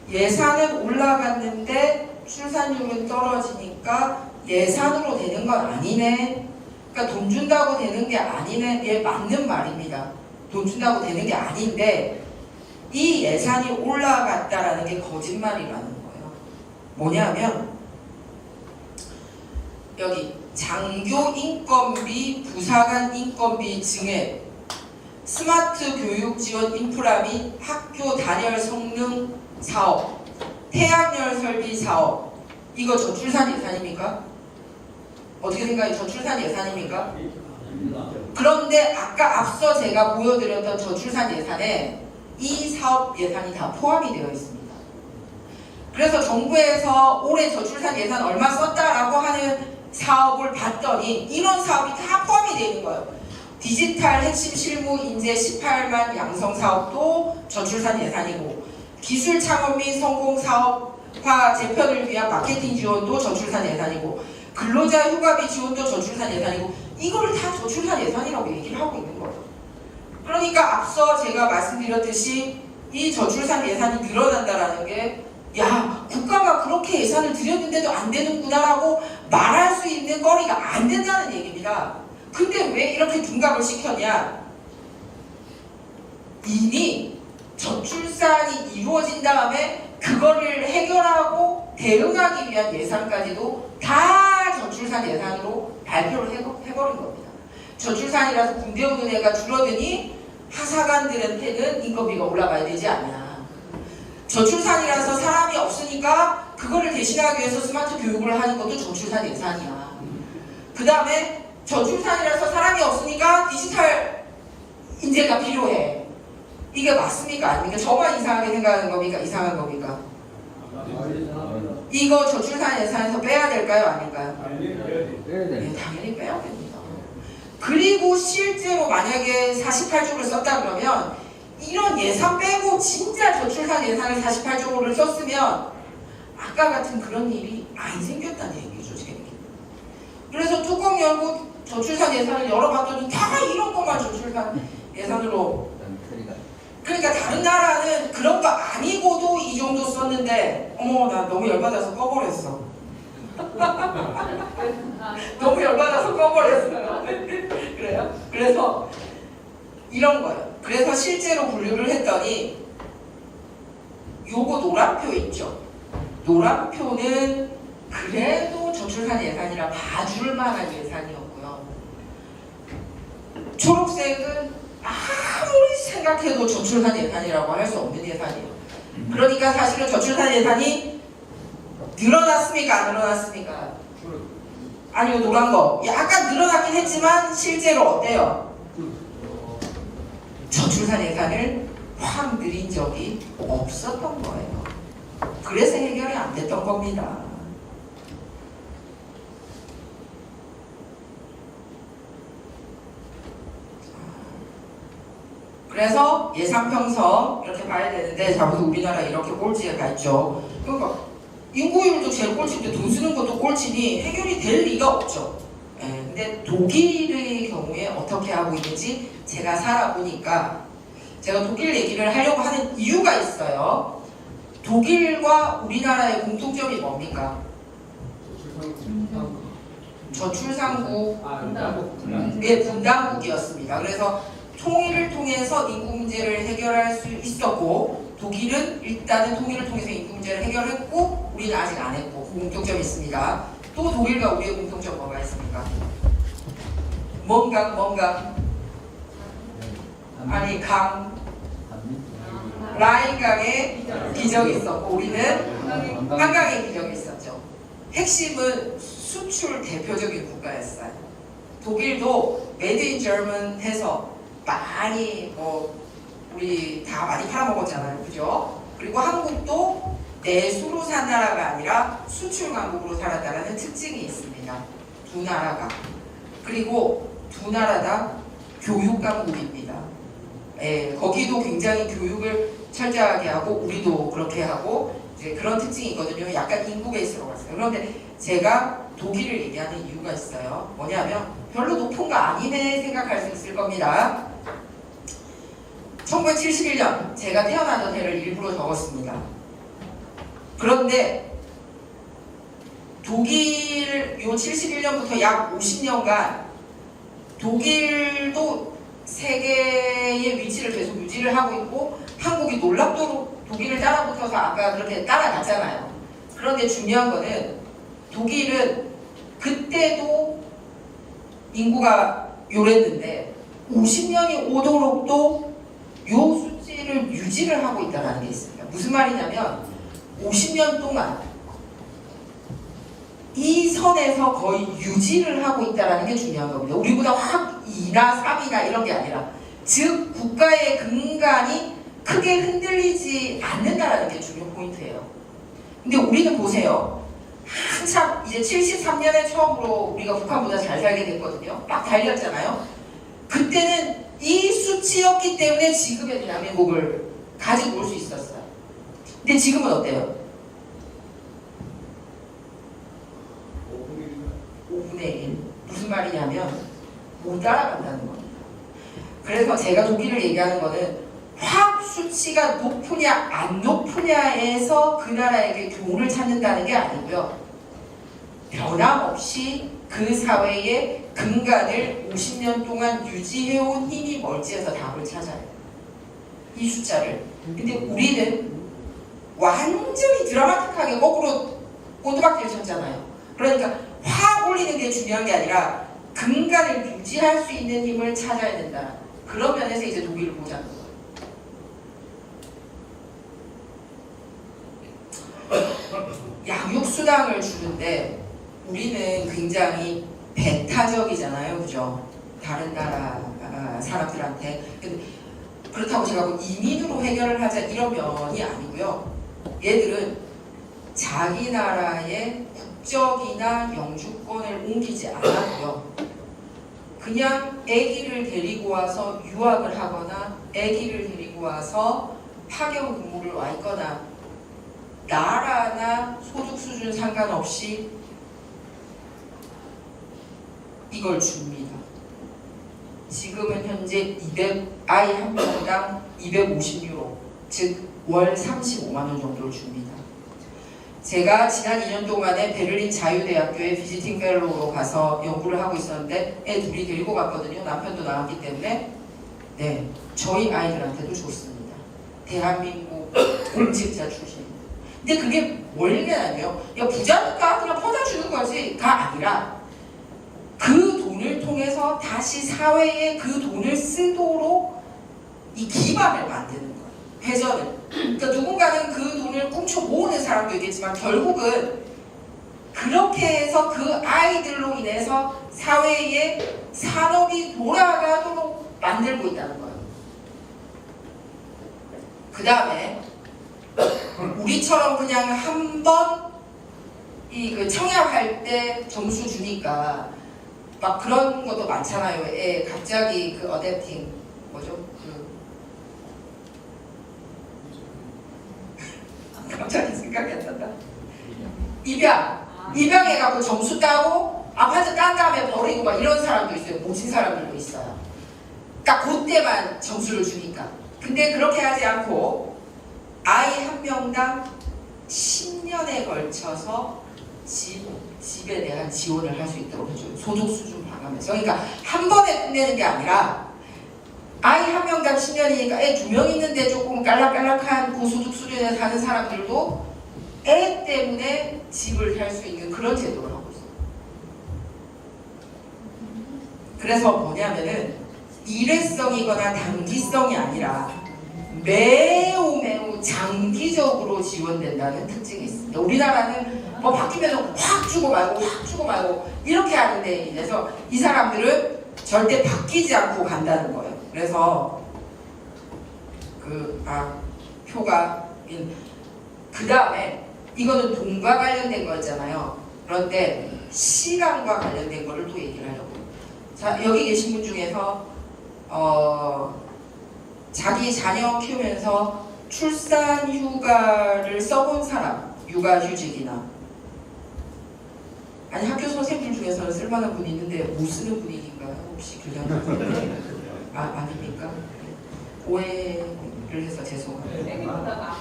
예산은 올라갔는데 출산율은 떨어지니까 예산으로 되는 건 아니네. 그러니까 돈 준다고 되는 게 아니네. 예, 맞는 말입니다. 돈 준다고 되는 게 아닌데 이 예산이 올라갔다라는 게 거짓말이라는 거예요. 뭐냐면 여기 장교 인건비, 부사관 인건비 증액, 스마트 교육 지원 인프라 및 학교 단열 성능 사업, 태양열 설비 사업, 이거 저출산 예산입니까? 어떻게 생각해요? 저출산 예산입니까? 그런데 아까 앞서 제가 보여드렸던 저출산 예산에 이 사업 예산이 다 포함이 되어 있습니다. 그래서 정부에서 올해 저출산 예산 얼마 썼다라고 하는 사업을 봤더니 이런 사업이 다 포함이 되어 있는 거예요. 디지털 핵심 실무 인재 18만 양성 사업도 저출산 예산이고, 기술 창업 및 성공 사업화 재편을 위한 마케팅 지원도 저출산 예산이고, 근로자 휴가비 지원도 저출산 예산이고, 이거를 다 저출산 예산이라고 얘기를 하고 있는 거예요. 그러니까 앞서 제가 말씀드렸듯이 이 저출산 예산이 늘어난다라는 게, 야, 국가가 그렇게 예산을 들였는데도 안 되는구나라고 말할 수 있는 거리가 안 된다는 얘기입니다. 근데 왜 이렇게 둔갑을 시켰냐? 이미 저출산이 이루어진 다음에 그거를 해결하고 대응하기 위한 예산까지도 다 저출산 예산으로 발표를 해버린 겁니다. 저출산이라서 군대 오는 애가 줄어드니 하사관들한테는 인건비가 올라가야 되지 않냐. 저출산이라서 사람이 없으니까 그거를 대신하기 위해서 스마트 교육을 하는 것도 저출산 예산이야. 그 다음에 저출산이라서 사람이 없으니까 디지털 인재가 필요해. 이게 맞습니까? 아닙니까? 저만 이상하게 생각하는 겁니까? 이상한 겁니까? 이거 저출산 예산에서 빼야 될까요? 아닐까요? 네, 당연히 빼야 됩니다. 그리고 실제로 만약에 48조를 썼다 그러면 이런 예산 빼고 진짜 저출산 예산을 48조를 썼으면 아까 같은 그런 일이 안 생겼다는 얘기죠. 그래서 뚜껑 열고 저출산 예산을 열어봤더니 다 이런 것만 저출산 예산으로. 그러니까 다른 나라는 그런 거 아니고도 이 정도 썼는데, 어머, 나 너무 열받아서 꺼버렸어. 너무 열받아서 꺼버렸어요. 그래요? 그래서 이런 거예요. 그래서 실제로 분류를 했더니 요거 노란표 있죠? 노란표는 그래도 저출산 예산이라 봐줄 만한 예산이었고요. 초록색은 아무리 생각해도 저출산 예산이라고 할 수 없는 예산이에요. 그러니까 사실은 저출산 예산이 늘어났습니까? 안 늘어났습니까? 아니요, 노란 거. 약간 늘어났긴 했지만 실제로 어때요? 저출산 예산을 확 늘린 적이 없었던 거예요. 그래서 해결이 안 됐던 겁니다. 그래서 예산평선 이렇게 봐야 되는데, 자, 우리나라 이렇게 꼴찌에 가 있죠. 그러니까 인구율도 제일 꼴찌인데 돈 쓰는 것도 꼴찌니 해결이 될 리가 없죠. 예, 근데 독일의 경우에 어떻게 하고 있는지 제가 살아보니까, 제가 독일 얘기를 하려고 하는 이유가 있어요. 독일과 우리나라의 공통점이 뭡니까? 저출산국, 네, 분단국이었습니다. 그래서 통일을 통해서 인구 문제를 해결할 수 있었고, 독일은 일단은 통일을 통해서 인구 문제를 해결했고, 우리는 아직 안 했고, 공통점이 있습니다. 또 독일과 우리의 공통점 뭐가 있습니까? 뭔가 아니, 라인강에 기적이 있었고, 우리는 한강에 기적이 있었죠. 핵심은 수출 대표적인 국가였어요. 독일도 메이드 인 저먼 해서 많이 우리 다 많이 팔아먹었잖아요. 그죠? 그리고 한국도 내수로 산 나라가 아니라 수출 강국으로 살았다는 특징이 있습니다. 두 나라가. 그리고 두 나라 다 교육 강국입니다. 예, 거기도 굉장히 교육을 철저하게 하고 우리도 그렇게 하고 이제 그런 특징이 있거든요. 약간 인구 베이스로 갔어요. 그런데 제가 독일을 얘기하는 이유가 있어요. 뭐냐면 별로 높은 거 아니네 생각할 수 있을 겁니다. 1971년 제가 태어나던 해를 일부러 적었습니다. 그런데 독일 요 71년부터 약 50년간 독일도 세계의 위치를 계속 유지를 하고 있고 한국이 놀랍도록 독일을 따라붙어서 아까 그렇게 따라갔잖아요. 그런데 중요한 거는 독일은 그때도 인구가 요랬는데 50년이 오도록도 요 수치를 유지를 하고 있다는 게 있습니다. 무슨 말이냐면 50년 동안 이 선에서 거의 유지를 하고 있다는 게 중요한 겁니다. 우리보다 확 2나 3이나 이런 게 아니라 즉 국가의 근간이 크게 흔들리지 않는다는 게 중요 포인트예요. 근데 우리는 보세요. 한참 이제 73년에 처음으로 우리가 북한보다 잘 살게 됐거든요. 막 달렸잖아요. 그때는 이 수치였기 때문에 지금의 대한민국을 가지고 올 수 있었어요. 근데 지금은 어때요? 5분의 1. 무슨 말이냐면 못 따라간다는 겁니다. 그래서 제가 독일을 얘기하는 거는 확 수치가 높으냐 안 높으냐에서 그 나라에게 교훈을 찾는다는 게 아니고요. 변함없이 그 사회의 근간을 50년 동안 유지해온 힘이 뭘지에서 답을 찾아요. 이 숫자를. 근데 우리는 완전히 드라마틱하게 거꾸로 꼬두박질 쳤잖아요. 그러니까 확 올리는 게 중요한 게 아니라 근간을 유지할 수 있는 힘을 찾아야 된다. 그런 면에서 이제 독일을 보자는 거예요. 양육수당을 주는데 우리는 굉장히 배타적이잖아요. 그죠? 다른 나라 사람들한테. 근데 그렇다고 제가 뭐 이민으로 해결을 하자 이런 면이 아니고요. 얘들은 자기 나라의 국적이나 영주권을 옮기지 않았고요. 그냥 아기를 데리고 와서 유학을 하거나 아기를 데리고 와서 파견 근무를 와 있거나 나라나 소득 수준 상관없이 이걸 줍니다. 지금은 현재 아이 한 명당 250유로, 즉 월 35만 원 정도를 줍니다. 제가 지난 2년 동안에 베를린 자유대학교에 비지팅 펠로우로 가서 연구를 하고 있었는데 애 둘이 데리고 갔거든요. 남편도 나왔기 때문에. 네, 저희 아이들한테도 줬습니다. 대한민국 공직자 출신입니다. 근데 그게 뭘 얘기하냐면요. 야, 부자니까 그냥 퍼다 주는 거지가 아니라 그 돈을 통해서 다시 사회에 그 돈을 쓰도록 이 기반을 만드는 거예요. 회전을. 그러니까 누군가는 그 돈을 꽁쳐 모으는 사람도 있겠지만 결국은 그렇게 해서 그 아이들로 인해서 사회에 산업이 돌아가도록 만들고 있다는 거예요. 그 다음에 우리처럼 그냥 한 번 이 그 청약할 때 점수 주니까 막 그런 것도 많잖아요. 갑자기 그 어댑팅 뭐죠? 갑자기 생각이 안 난다. 입양해갖고 점수 따고 아파트 딴 다음에 버리고 막 이런 사람도 있어요. 모친 사람들도 있어요. 딱 그때만 점수를 주니까. 근데 그렇게 하지 않고 아이 한 명당 10년에 걸쳐서 집에 대한 지원을 할 수 있도록 해줘요. 소득 수준 봐가면서. 그러니까 한 번에 끝내는 게 아니라 아이 한 명당 10년이니까 애 2명 있는데 조금 깔락깔락한 고소득 수준에 사는 사람들도 애 때문에 집을 살 수 있는 그런 제도를 하고 있어요. 그래서 뭐냐면은 일회성이거나 단기성이 아니라 매우 장기적으로 지원된다는 특징이 있습니다. 우리나라는 뭐 바뀌면 확 주고 말고 이렇게 하는 데 인해서 이 사람들은 절대 바뀌지 않고 간다는 거예요. 그래서 표가 그 다음에 이거는 돈과 관련된 거였잖아요. 그런데 시간과 관련된 거를 또 얘기를 하려고. 자, 여기 계신 분 중에서 자기 자녀 키우면서 출산 휴가를 써본 사람, 육아휴직이나 아니 학교 선생님들 중에서는 쓸만한 분이 있는데 못 쓰는 분위기인가요? 혹시 교장님? 아닙니까? 오해를 해서 죄송합니다.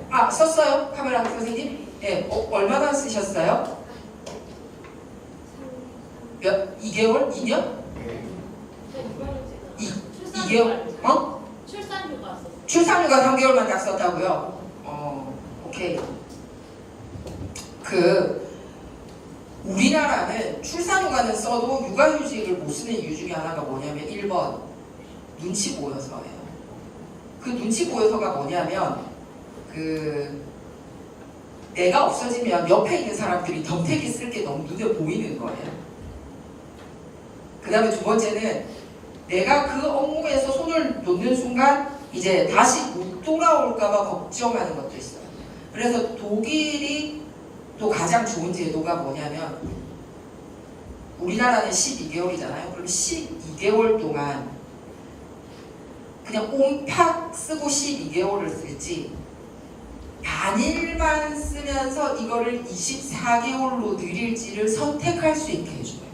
아, 썼어요? 카메라 선생님? 네, 얼마나 쓰셨어요? 2개월? 2년? 2개월? 출산휴가 썼어요. 출산휴가 3개월만 딱 썼다고요? 오케이. 우리나라는 출산휴가는 써도 육아휴직을 못 쓰는 이유 중에 하나가 뭐냐면 1번 눈치 보여서예요. 그 눈치 보여서가 뭐냐면 내가 없어지면 옆에 있는 사람들이 덤태기 쓸 게 너무 눈에 보이는 거예요. 그 다음에 두 번째는 내가 그 업무에서 손을 놓는 순간 이제 다시 못 돌아올까봐 걱정하는 것도 있어요. 그래서 독일이 또 가장 좋은 제도가 뭐냐면 우리나라는 12개월이잖아요. 그럼 12개월 동안 그냥 옴팍 쓰고 12개월을 쓸지 반일만 쓰면서 이거를 24개월로 늘릴지를 선택할 수 있게 해줘요.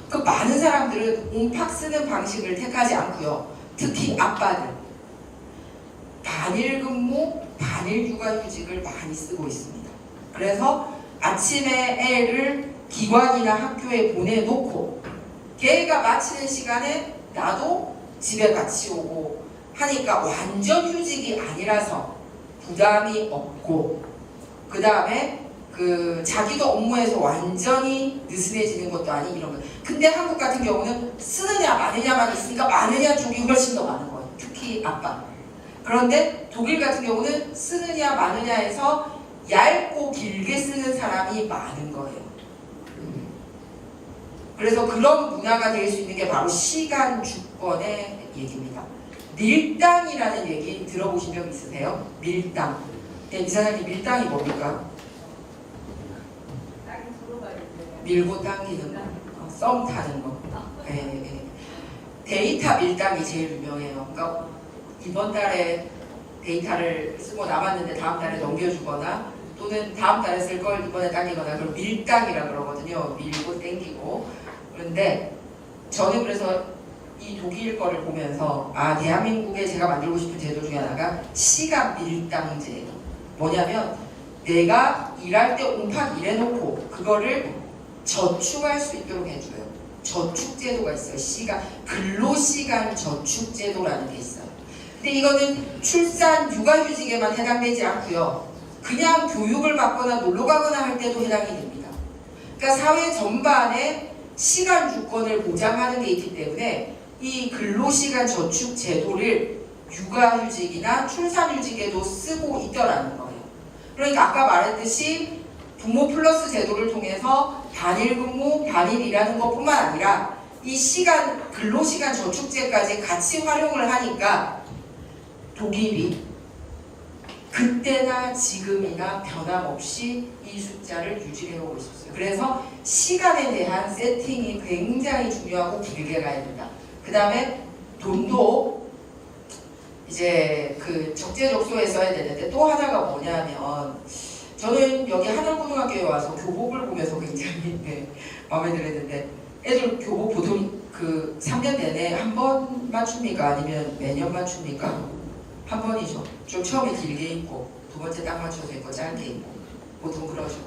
그 많은 사람들은 옴팍 쓰는 방식을 택하지 않고요. 특히 아빠들 반일 근무, 반일 육아휴직을 많이 쓰고 있습니다. 그래서 아침에 애를 기관이나 학교에 보내놓고 걔가 마치는 시간에 나도 집에 같이 오고 하니까 완전 휴직이 아니라서 부담이 없고 그 다음에 자기도 업무에서 완전히 느슨해지는 것도 아니 이런 거. 근데 한국 같은 경우는 쓰느냐 마느냐만 있으니까 마느냐 쪽이 훨씬 더 많은 거예요. 특히 아빠. 그런데 독일 같은 경우는 쓰느냐 마느냐에서 얇고 길게 쓰는 사람이 많은 거예요. 그래서 그런 문화가 될 수 있는 게 바로 시간 주권의 얘기입니다. 밀당이라는 얘기 들어보신 적 있으세요? 밀당. 네, 이사장님 밀당이 뭡니까? 밀고 당기는 거, 썸 타는 거. 네. 데이터 밀당이 제일 유명해요. 그러니까 이번 달에 데이터를 쓰고 남았는데 다음 달에 넘겨주거나 또는 다음 달에 쓸 걸 이번에 당기거나 그걸 밀당이라 그러거든요. 밀고 당기고. 그런데 저는 그래서 이 독일 거를 보면서 대한민국에 제가 만들고 싶은 제도 중에 하나가 시간 밀당제. 뭐냐면 내가 일할 때 옴팍 일해놓고 그거를 저축할 수 있도록 해줘요. 저축제도가 있어요. 근로시간 저축제도라는 게 있어요. 근데 이거는 출산 육아휴직에만 해당되지 않고요. 그냥 교육을 받거나 놀러가거나 할 때도 해당이 됩니다. 그러니까 사회 전반에 시간 주권을 보장하는 게 있기 때문에 이 근로시간 저축 제도를 육아휴직이나 출산휴직에도 쓰고 있더라는 거예요. 그러니까 아까 말했듯이 부모 플러스 제도를 통해서 단일 근무, 반일 일하는 것뿐만 아니라 이 근로시간 저축제까지 같이 활용을 하니까 독일이 그때나 지금이나 변함없이 이 숫자를 유지해오고 있었어요. 그래서 시간에 대한 세팅이 굉장히 중요하고 길게 가야 된다. 그 다음에 돈도 이제 적재적소에 써야 되는데 또 하나가 뭐냐면 저는 여기 하남고등학교에 와서 교복을 보면서 굉장히 마음에 들었는데 애들 교복 보통 3년 내내 한 번 맞춥니까? 아니면 매년 맞춥니까? 한 번이죠. 좀 처음에 길게 입고 두 번째 딱 맞춰서 입고 짧게 입고 보통 그러죠.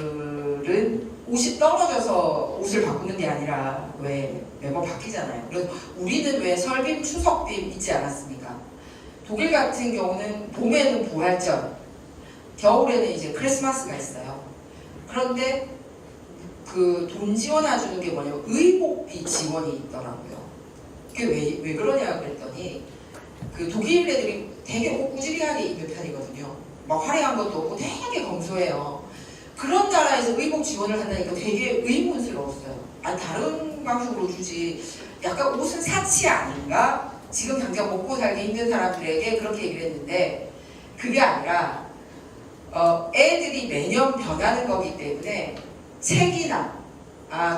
아이들은 옷이 떨어져서 옷을 바꾸는 게 아니라 왜 매번 바뀌잖아요. 그래서 우리는 왜 설빔, 추석빔 있지 않았습니까? 독일 같은 경우는 봄에는 부활절, 겨울에는 이제 크리스마스가 있어요. 그런데 돈 지원해주는 게 뭐냐면 의복비 지원이 있더라고요. 그게 왜 그러냐 그랬더니 독일 애들이 되게 옷 꾸지리하게 입는 편이거든요. 막 화려한 것도 없고 되게 검소해요. 그런 나라에서 의복 지원을 한다니까 되게 의문스러웠어요. 아니 다른 방식으로 주지. 약간 옷은 사치 아닌가? 지금 당장 먹고 살기 힘든 사람들에게 그렇게 얘기를 했는데 그게 아니라 애들이 매년 변하는 거기 때문에 책이나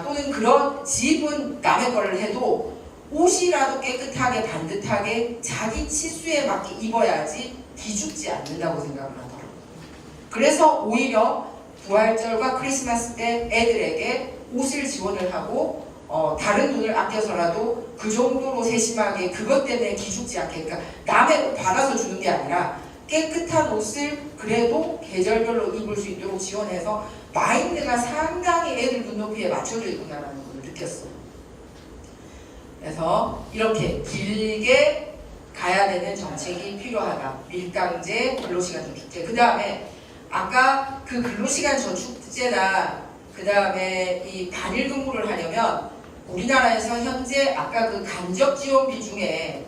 또는 그런 집은 남의 거를 해도 옷이라도 깨끗하게 반듯하게 자기 치수에 맞게 입어야지 기죽지 않는다고 생각을 하더라고요. 그래서 오히려 부활절과 크리스마스 때 애들에게 옷을 지원을 하고 다른 돈을 아껴서라도 그 정도로 세심하게 그것 때문에 기죽지 않게, 그러니까 남의 옷 받아서 주는 게 아니라 깨끗한 옷을 그래도 계절별로 입을 수 있도록 지원해서 마인드가 상당히 애들 눈높이에 맞춰져 있구나라는 걸 느꼈어요. 그래서 이렇게 길게 가야 되는 정책이 필요하다. 밀당제, 근로시간 저축제. 그 다음에 아까 그 근로시간 저축제나 그 다음에 이 단일 근무를 하려면 우리나라에서 현재 아까 그 간접 지원비 중에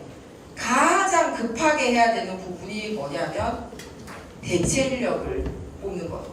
가장 급하게 해야 되는 부분이 뭐냐면 대체 인력을 뽑는 거예요.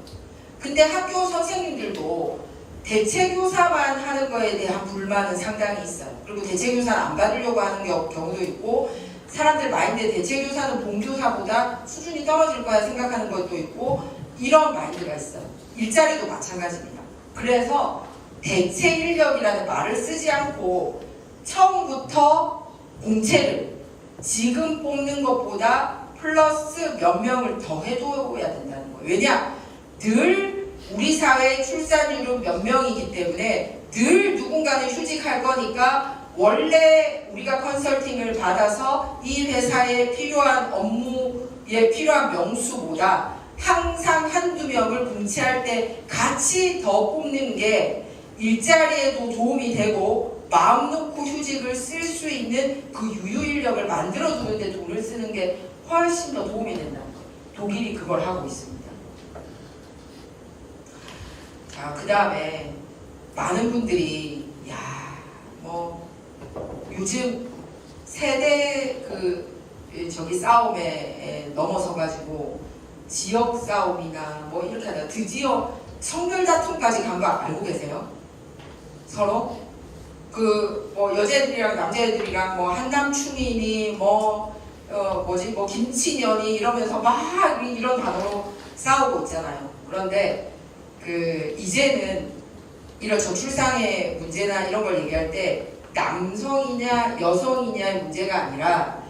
근데 학교 선생님들도 대체교사만 하는 거에 대한 불만은 상당히 있어요. 그리고 대체교사는 안 받으려고 하는 경우도 있고 사람들 마인드에 대체교사는 본교사보다 수준이 떨어질 거야 생각하는 것도 있고 이런 마인드가 있어요. 일자리도 마찬가지입니다. 그래서 대체 인력이라는 말을 쓰지 않고 처음부터 공채를 지금 뽑는 것보다 플러스 몇 명을 더 해둬야 된다는 거예요. 왜냐? 늘 우리 사회의 출산율은 몇 명이기 때문에 늘 누군가는 휴직할 거니까 원래 우리가 컨설팅을 받아서 이 회사에 필요한 업무에 필요한 명수보다 항상 한두 명을 공채할 때 같이 더 뽑는 게 일자리에도 도움이 되고 마음 놓고 휴직을 쓸 수 있는 그 유효 인력을 만들어주는 데 돈을 쓰는 게 훨씬 더 도움이 된다는 거예요. 독일이 그걸 하고 있습니다. 자, 그 다음에 많은 분들이 요즘 세대 싸움에 넘어서 가지고 지역 싸움이나 이렇게 하다 드디어 성별 다툼까지 간 거 알고 계세요? 서로 여자애들이랑 남자애들이랑 한남충이니 김치년이 이러면서 막 이런 단어로 싸우고 있잖아요. 그런데 이제는 이런 저출산의 문제나 이런 걸 얘기할 때 남성이냐 여성이냐의 문제가 아니라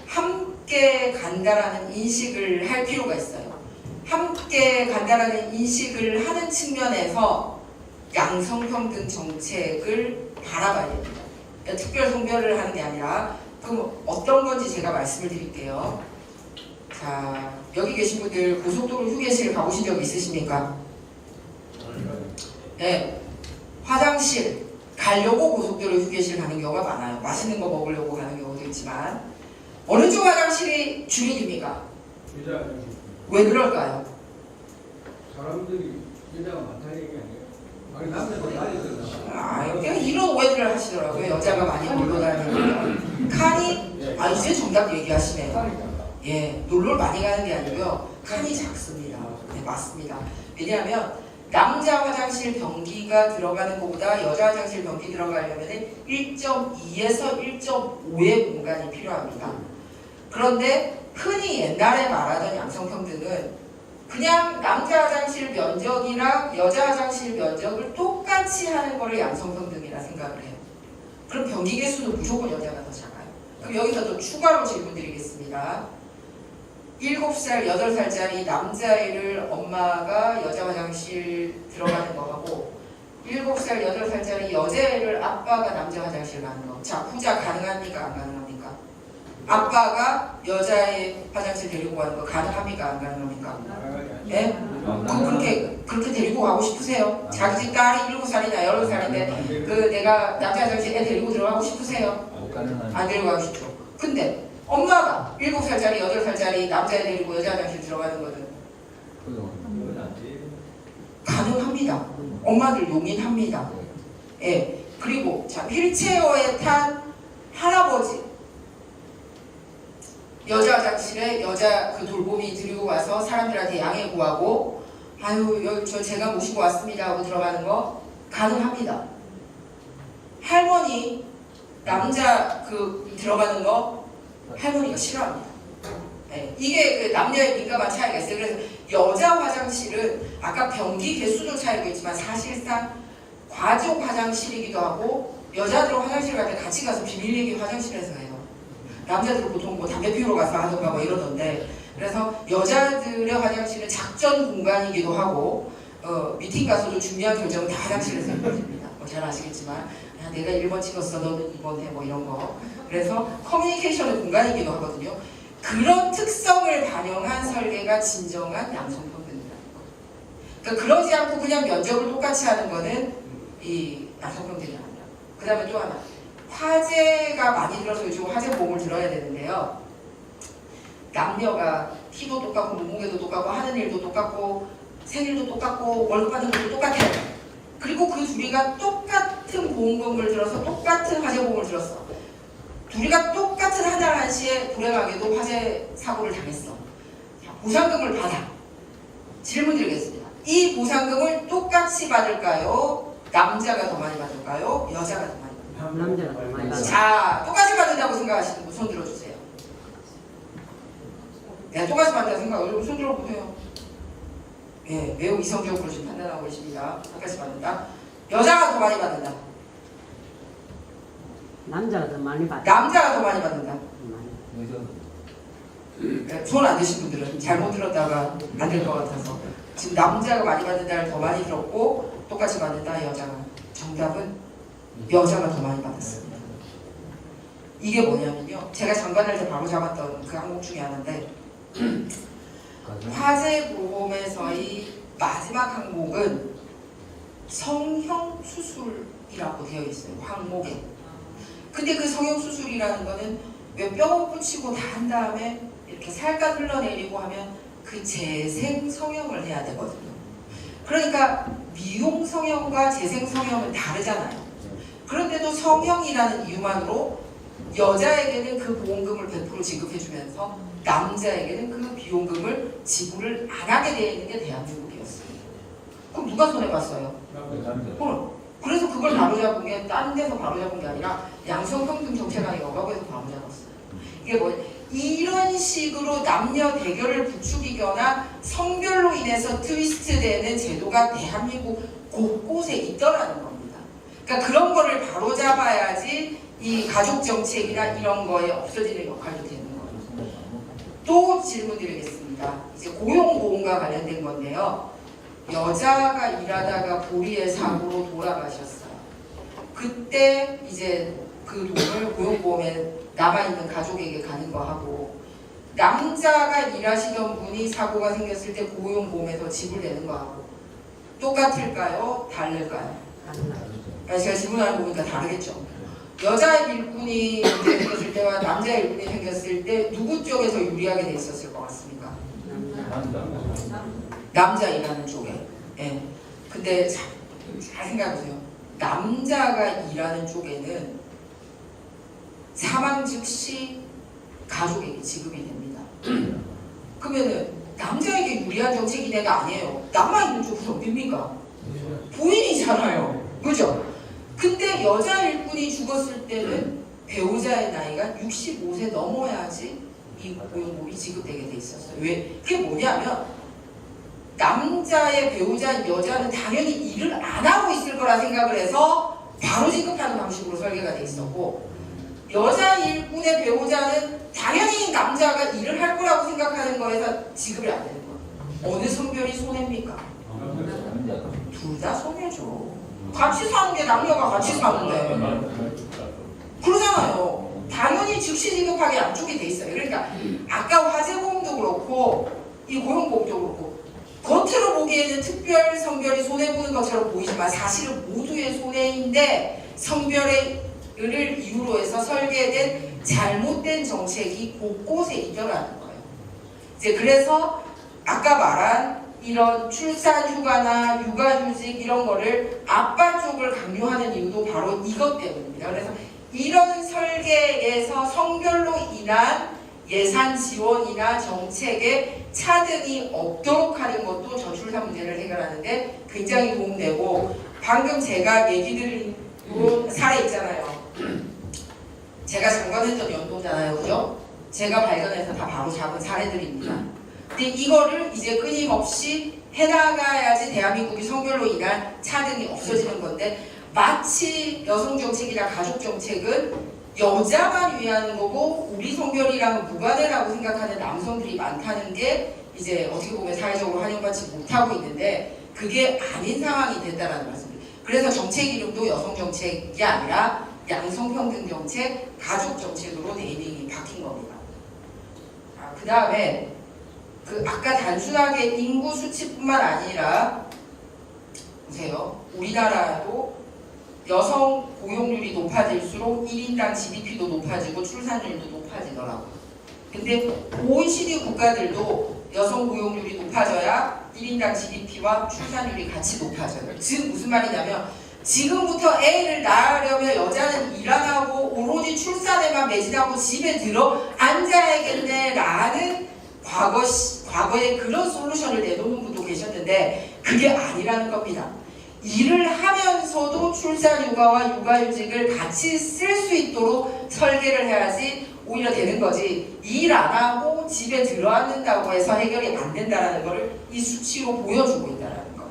함께 간다라는 인식을 할 필요가 있어요. 함께 간다라는 인식을 하는 측면에서 양성평등 정책을 바라봐야 됩니다. 그러니까 특별 성별을 하는 게 아니라 그럼 어떤 건지 제가 말씀을 드릴게요. 자, 여기 계신 분들 고속도로 휴게실 가보신 적 있으십니까? 네. 화장실 가려고 고속도로 휴게실 가는 경우가 많아요. 맛있는 거 먹으려고 가는 경우도 있지만 어느 쪽 화장실이 주력입니까? 여자 화장실. 왜 그럴까요? 사람들이 여자가 많다는 얘기 아니에요? 아니 남자도 많이 들어가. 그냥 이런 오해들을 하시더라고요. 여자가 많이 놀러 다니는 칸이 이제 정답 얘기하시네요. 예, 놀러 많이 가는 게 아니고요. 칸이 작습니다. 네, 맞습니다. 왜냐하면 남자 화장실 변기가 들어가는 것보다 여자 화장실 변기 들어가려면 1.2에서 1.5의 공간이 필요합니다. 그런데 흔히 옛날에 말하던 양성평등은 그냥 남자 화장실 면적이랑 여자 화장실 면적을 똑같이 하는 거를 양성평등이라 생각을 해요. 그럼 변기 개수는 무조건 여자가 더 작아요. 그럼 여기서 또 추가로 질문 드리겠습니다. 7살, 8살짜리 남자애를 엄마가 여자 화장실 들어가는 거 하고 7살, 8살짜리 여자애를 아빠가 남자 화장실 가는 거. 자, 후자 가능합니까? 안 가능합니까? 아빠가 여자애 화장실 데리고 가는 거 가능합니까? 안 가능합니까? 예? 그렇게 데리고 가고 싶으세요? 자기 집 딸이 7살이나 8살인데 내가 남자 화장실 애 데리고 들어가고 싶으세요? 안 데리고 가고 싶죠. 근데 엄마가 7살짜리, 8살짜리 남자애 데리고 여자 화장실 들어가는 거는 가능합니다. 엄마들 용인합니다. 예. 그리고 자, 휠체어에 탄 할아버지 여자 화장실에 여자 돌봄이 들이고 와서 사람들한테 양해 구하고 아유 저 제가 모시고 왔습니다 하고 들어가는 거 가능합니다. 할머니 남자 그 들어가는 거 할머니가 싫어합니다. 네, 이게 그 남녀의 민감한 차이가 있어요. 그래서 여자 화장실은 아까 변기 개수도 차이가 있지만 사실상 과족 화장실이기도 하고 여자들은 화장실 갈 때 같이 가서 비밀 얘기 화장실에서 해요. 남자들은 보통 뭐 담배 피우러 가서 하던가 뭐 이러던데 그래서 여자들의 화장실은 작전 공간이기도 하고 미팅 가서도 중요한 결정은 다 화장실에서 해버립니다. 뭐 잘 아시겠지만 야, 내가 1번 찍었어 너는 2번 해 뭐 이런 거 그래서 커뮤니케이션의 공간이기도 하거든요. 그런 특성을 반영한 설계가 진정한 양성평등이라는 거. 그러니까 그러지 않고 그냥 면접을 똑같이 하는 거는 이 양성평등이 아니라. 그 다음에 또 하나 화제가 많이 들어서 요즘 화제 보험을 들어야 되는데요. 남녀가 키도 똑같고 몸무게도 똑같고 하는 일도 똑같고 생일도 똑같고 월급 받는 것도 똑같아요. 그리고 그 둘이가 똑같은 보험금을 들어서 똑같은 화재 보험을 들었어. 둘이가 똑같은 하달 한시에 불행하게도 화재 사고를 당했어. 자, 보상금을 받아. 질문 드리겠습니다. 이 보상금을 똑같이 받을까요? 남자가 더 많이 받을까요? 여자가 더 많이 받을까요? 남자가 더 많이 받아. 자, 똑같이 받는다고 생각하시는 분 손 들어주세요. 네, 똑같이 받는다고 생각. 여러분 손 들어보세요. 예, 매우 이성적으로 지금 판단하고 계십니다. 똑같이 받는다. 여자가 더 많이 받는다. 남자가 더 많이 받아. 남자가 더 많이 받는다. 많이. 손 안 드신 분들은 잘못 들었다가 안 될 것 같아서 지금 남자가 많이 받는다를 더 많이 들었고 똑같이 받는다 여자가. 정답은 여자가 더 많이 받았습니다. 이게 뭐냐면요. 제가 장관할 때 바로 잡았던 그 항목 중에 하나인데 화재 보험에서의 마지막 항목은 성형 수술이라고 되어 있어요. 항목에. 근데 그 성형 수술이라는 거는 왜 뼈 붙이고 다 한 다음에 이렇게 살짝 흘러내리고 하면 그 재생 성형을 해야 되거든요. 그러니까 미용 성형과 재생 성형은 다르잖아요. 그런데도 성형이라는 이유만으로 여자에게는 그 보험금을 100% 지급해주면서 남자에게는 그 비용금을 지불을 안 하게 되어 있는 게 대한민국이었어요. 그럼 누가 손해봤어요? 그래서 그걸 바로잡은 게 다른 데서 바로잡은 게 아니라 양성평등 정책안이 여가부에서 바로잡았어요. 이게 뭐예요? 이런 식으로 남녀 대결을 부추기거나 성별로 인해서 트위스트되는 제도가 대한민국 곳곳에 있더라는 겁니다. 그러니까 그런 거를 바로잡아야지 이 가족 정책이나 이런 거에 없어지는 역할도 되는 거예요. 또 질문 드리겠습니다. 이제 고용보험과 관련된 건데요. 여자가 일하다가 보리의 사고로 돌아가셨어요. 그때 이제 그 돈을 고용보험에 남아있는 가족에게 가는 거 하고 남자가 일하시던 분이 사고가 생겼을 때 고용보험에서 지불되는 거 하고 똑같을까요? 다를까요? 제가 질문하는 거 보니까 다르겠죠. 여자 일꾼이 생겼을 때와 남자 일꾼이 생겼을 때 누구 쪽에서 유리하게 돼 있었을 것 같습니까? 남자 일하는 쪽에. 예. 근데 잘 생각해보세요. 남자가 일하는 쪽에는 사망 즉시 가족에게 지급이 됩니다. 그러면은 남자에게 유리한 정책이 내가 아니에요. 남아있는 쪽은 어딥니까? 부인이잖아요. 그죠? 근데 여자 일꾼이 죽었을 때는 배우자의 나이가 65세 넘어야지 이 고용보험이 지급되게 돼 있었어요. 왜? 그게 뭐냐면 남자의 배우자 여자는 당연히 일을 안 하고 있을 거라 생각을 해서 바로 지급하는 방식으로 설계가 돼 있었고 여자 일꾼의 배우자는 당연히 남자가 일을 할 거라고 생각하는 거에서 지급이 안 되는 거예요. 어느 성별이 손해입니까? 둘 다 손해죠. 같이 사는 게 남녀가 같이 사는데 그러잖아요. 당연히 즉시 지급하게 양쪽이 돼 있어요. 그러니까 아까 화재보험도 그렇고 이 고용보험도 그렇고 겉으로 보기에는 특별 성별이 손해보는 것처럼 보이지만 사실은 모두의 손해인데 성별을 이유로 해서 설계된 잘못된 정책이 곳곳에 있더라는 거예요. 이제 그래서 아까 말한 이런 출산휴가나 육아휴직 이런 거를 아빠 쪽을 강요하는 이유도 바로 이것 때문입니다. 그래서 이런 설계에서 성별로 인한 예산 지원이나 정책에 차등이 없도록 하는 것도 저출산 문제를 해결하는데 굉장히 도움되고, 방금 제가 얘기 드린 요 사례 있잖아요. 제가 장관했던 연도잖아요, 그죠? 제가 발견해서 다 바로 잡은 사례들입니다. 근데 이거를 이제 끊임없이 해나가야지 대한민국이 성별로 인한 차등이 없어지는 건데, 마치 여성 정책이나 가족 정책은 여자만 위한 거고 우리 성별이랑은 무관해라고 생각하는 남성들이 많다는 게 이제 어떻게 보면 사회적으로 환영받지 못하고 있는데, 그게 아닌 상황이 됐다라는 말씀입니다. 그래서 정책 이름도 여성 정책이 아니라 양성평등 정책, 가족 정책으로 네이밍이 바뀐 겁니다. 그 다음에 아까 단순하게 인구 수치뿐만 아니라 보세요. 우리나라도 여성 고용률이 높아질수록 1인당 GDP도 높아지고 출산율도 높아지더라고요. 근데 OECD 국가들도 여성 고용률이 높아져야 1인당 GDP와 출산율이 같이 높아져요. 즉 무슨 말이냐면, 지금부터 애를 낳으려면 여자는 일 안 하고 오로지 출산에만 매진하고 집에 들어 앉아야겠네 라는 과거에 그런 솔루션을 내놓는 분도 계셨는데, 그게 아니라는 겁니다. 일을 하면서도 출산 육아와 육아휴직을 같이 쓸 수 있도록 설계를 해야지 오히려 되는 거지, 일 안 하고 집에 들어앉는다고 해서 해결이 안 된다는 것을 이 수치로 보여주고 있다는 거.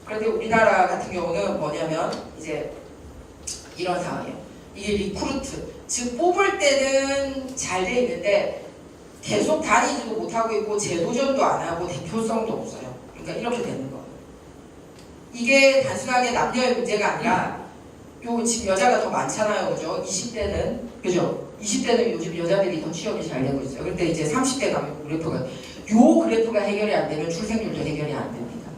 그런데 우리나라 같은 경우는 뭐냐면 이제 이런 상황이에요. 이게 리크루트, 즉 뽑을 때는 잘 돼 있는데 계속 다니지도 못하고 있고 제도전도 안 하고 대표성도 없어요. 그러니까 이렇게 되는 거예요. 이게 단순하게 남녀의 문제가 아니라, 요 지금 여자가 더 많잖아요, 그죠? 20대는, 그죠? 20대는 요즘 여자들이 더 취업이 잘 되고 있어요. 근데 이제 30대 가면 그래프가 해결이 안 되면 출생률도 해결이 안 됩니다.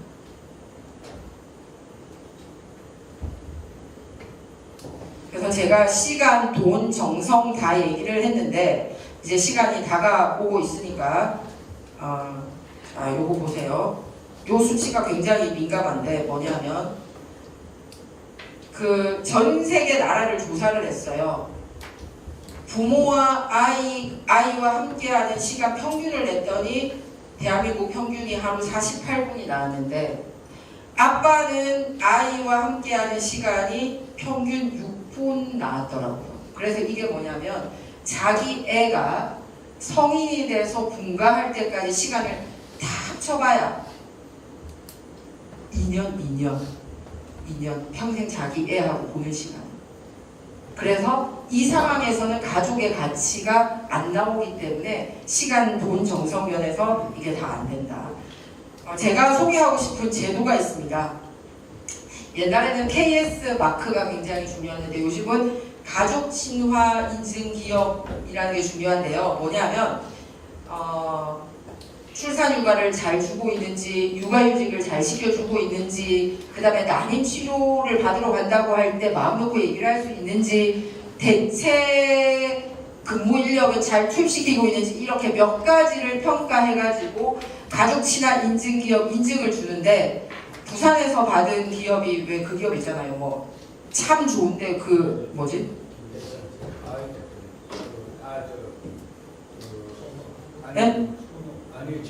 그래서 제가 시간, 돈, 정성 다 얘기를 했는데 이제 시간이 다가오고 있으니까 요거 보세요. 요 수치가 굉장히 민감한데 뭐냐면, 전 세계 나라를 조사를 했어요. 부모와 아이와 함께하는 시간 평균을 냈더니 대한민국 평균이 하루 48분이 나왔는데, 아빠는 아이와 함께하는 시간이 평균 6분 나왔더라고요. 그래서 이게 뭐냐면, 자기 애가 성인이 돼서 분가할 때까지 시간을 다 합쳐봐야 2년 평생 자기 애하고 보는 시간. 그래서 이 상황에서는 가족의 가치가 안 나오기 때문에 시간, 돈, 정성 면에서 이게 다 안 된다. 제가 소개하고 싶은 제도가 있습니다. 옛날에는 KS 마크가 굉장히 중요했는데 요즘은 가족 친화 인증 기업이라는 게 중요한데요. 뭐냐면 출산 휴가를 잘 주고 있는지, 육아휴직을 잘 시켜주고 있는지, 그 다음에 난임 치료를 받으러 간다고 할 때 마음 놓고 얘기를 할 수 있는지, 대체 근무 인력을 잘 투입시키고 있는지, 이렇게 몇 가지를 평가해가지고 가족 친화 인증 기업 인증을 주는데, 부산에서 받은 기업이 왜 그 기업 있잖아요. 뭐 참 좋은데 네? 아니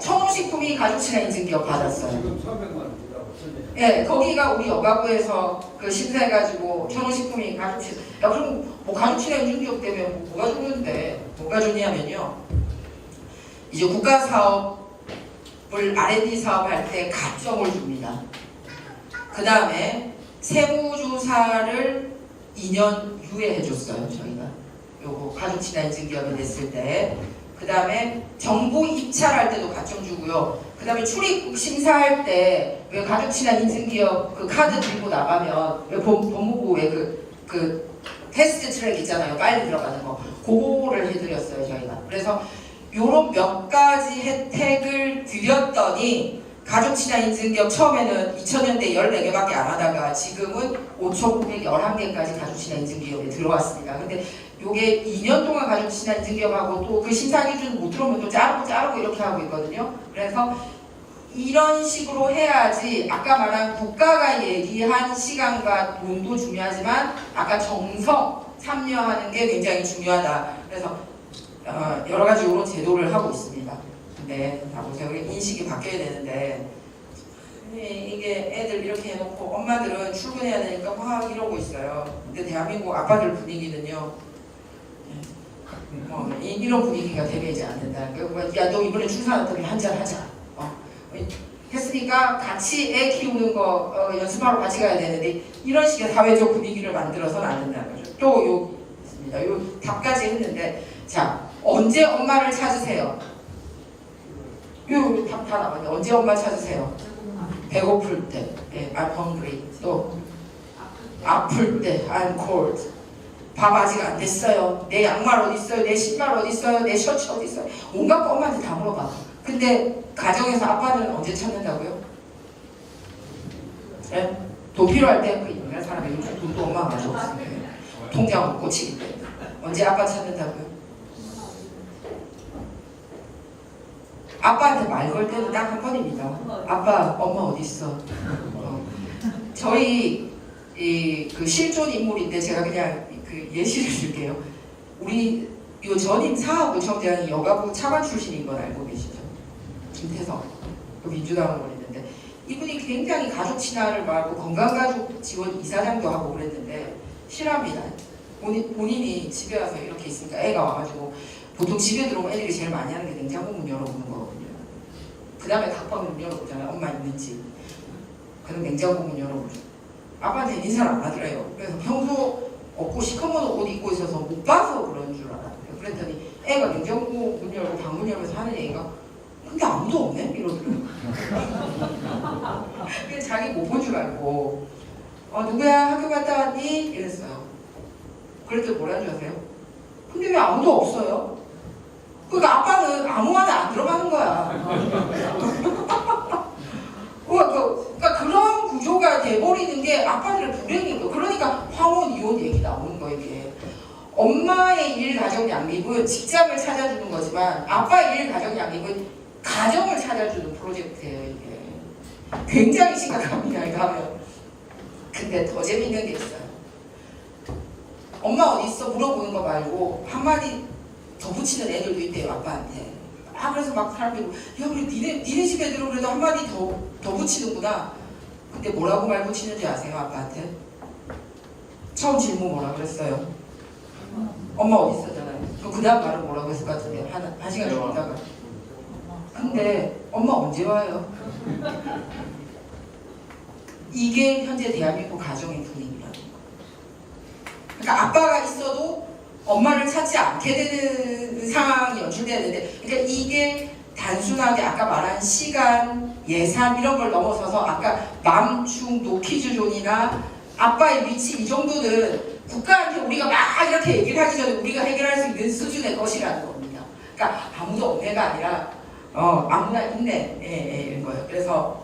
청호식품이 가족 친화 인증 기업 받았어요. 지금 300만 원 주라고 썼네. 예, 거기가 우리 여가부에서 심사해가지고 청호식품이 가족 친화. 야, 그럼 뭐 가족 친화 인증 기업 때문에 뭐가 좋는데, 뭐가 좋냐면요, 이제 국가 사업을 R&D 사업할 때 가점을 줍니다. 그 다음에 세무조사를 2년 유예해줬어요, 저희가. 요거 가족 친화 인증 기업을 냈을 때. 그 다음에 정보 입찰할 때도 가점 주고요. 그 다음에 출입국 심사할 때 왜 가족 친화 인증 기업 카드 들고 나가면 왜 법무부 왜 패스트 트랙 있잖아요. 빨리 들어가는 거. 그거를 해드렸어요, 저희가. 그래서 요런 몇 가지 혜택을 드렸더니 가족 친화 인증 기업 처음에는 2000년대 14개밖에 안 하다가 지금은 5,911개까지 가족 친화 인증 기업에 들어왔습니다. 근데 요게 2년 동안 가족 친화 인증 기업하고 또 그 심사 기준 못 들어오면 또 자르고 이렇게 하고 있거든요. 그래서 이런 식으로 해야지, 아까 말한 국가가 얘기한 시간과 돈도 중요하지만 아까 정성, 참여하는 게 굉장히 중요하다. 그래서 여러 가지 이런 제도를 하고 있습니다. 근데 다 보세요. 인식이 바뀌어야 되는데 이게 애들 이렇게 해놓고 엄마들은 출근해야 되니까 막 이러고 있어요. 근데 대한민국 아빠들 분위기는요. 이런 분위기가 되지 않는다. 야, 너 이번에 출산했더니 한잔 하자. 했으니까 같이 애 키우는 거 연습하러 같이 가야 되는데 이런 식의 사회적 분위기를 만들어서는 안 된다는 거죠. 또 요 있습니다. 요 답까지 했는데 자 언제 엄마를 찾으세요? 요 답 다 나왔네. 언제 엄마 찾으세요? 배고플 때, I'm hungry. 또 아플 때, I'm cold. 밥 아직 안 됐어요. 내 양말 어디 있어요? 내 신발 어디 있어요? 내 셔츠 어디 있어요? 온갖 거 엄마한테 다 물어봐. 근데 가정에서 아빠는 언제 찾는다고요? 네? 돈 필요할 때 그 인간 사람이 요즘 돈도 엄마가 많이 없으니까 통장 못 고치기 때문에 언제 아빠 찾는다고요? 아빠한테 말 걸 때는 딱 한 번입니다. 아빠, 엄마 어디 있어? 저희 그 실존 인물인데 제가 그냥 그 예시를 줄게요. 우리 요 전임 사업구청장이 여가부 차관 출신인 건 알고 계시죠? 김태성 그 민주당으로 있는데 이분이 굉장히 가족 친화를 말고 건강가족 지원 이사장도 하고 그랬는데 실합니다. 본인이 집에 와서 이렇게 있으니까 애가 와가지고 보통 집에 들어오면 애들이 제일 많이 하는 게 냉장고 문 열어보는 거거든요. 그 다음에 각방 문 열어보잖아요. 엄마 있는지. 그럼 냉장고 문 열어보죠. 아빠한테 인사를 안 하더래요. 그래서 평소 없고 시커먼 옷 입고 있어서 못 봐서 그런 줄 알았어요. 그랬더니 애가 냉장고 문 열고 방문 열면서 하는 얘기가 근데 아무도 없네? 이러더라고요. 그래서 자기 못 본 줄 알고 누구야 학교 갔다 왔니? 이랬어요. 그랬더니 뭐라는 줄 아세요? 근데 왜 아무도 없어요? 그러니까 아빠는 아무 말에 안 들어가는 거야. 그러니까 그런 구조가 돼버리는 게 아빠들의 불행인 거예요. 그러니까 황혼 이혼 얘기 나오는 거예요. 이게 엄마의 일 가정 양립은 직장을 찾아주는 거지만 아빠의 일 가정 양립은 가정을 찾아주는 프로젝트예요. 이게 굉장히 심각합니다. 이거 하면. 근데 더 재밌는 게 있어요. 엄마 어디 있어? 물어보는 거 말고 한마디 더 붙이는 애들도 있대요. 아빠한테. 그래서 막 사람들이 야 우리 니네 집 애들은 그래도 한마디 더 붙이는구나. 근데 뭐라고 말 붙이는지 아세요? 아빠한테? 처음 질문 뭐라 그랬어요? 엄마 어디 있었잖아요. 그 다음 말은 뭐라고 했을 것 같은데 한 시간 좀 있다가 근데 엄마 언제 와요? 이게 현재 대한민국 가정의 분위기라는 거예요. 그러니까 아빠가 있어도 엄마를 찾지 않게 되는 상황이 연출되는데 그러니까 이게 단순하게 아까 말한 시간, 예산 이런 걸 넘어서서 아까 맘충, 노키즈존이나 아빠의 위치 이 정도는 국가한테 우리가 막 이렇게 얘기를 하기 전에 우리가 해결할 수 있는 수준의 것이라는 겁니다. 그러니까 아무도 없네가 아니라 아무나 있네 이런 거예요. 그래서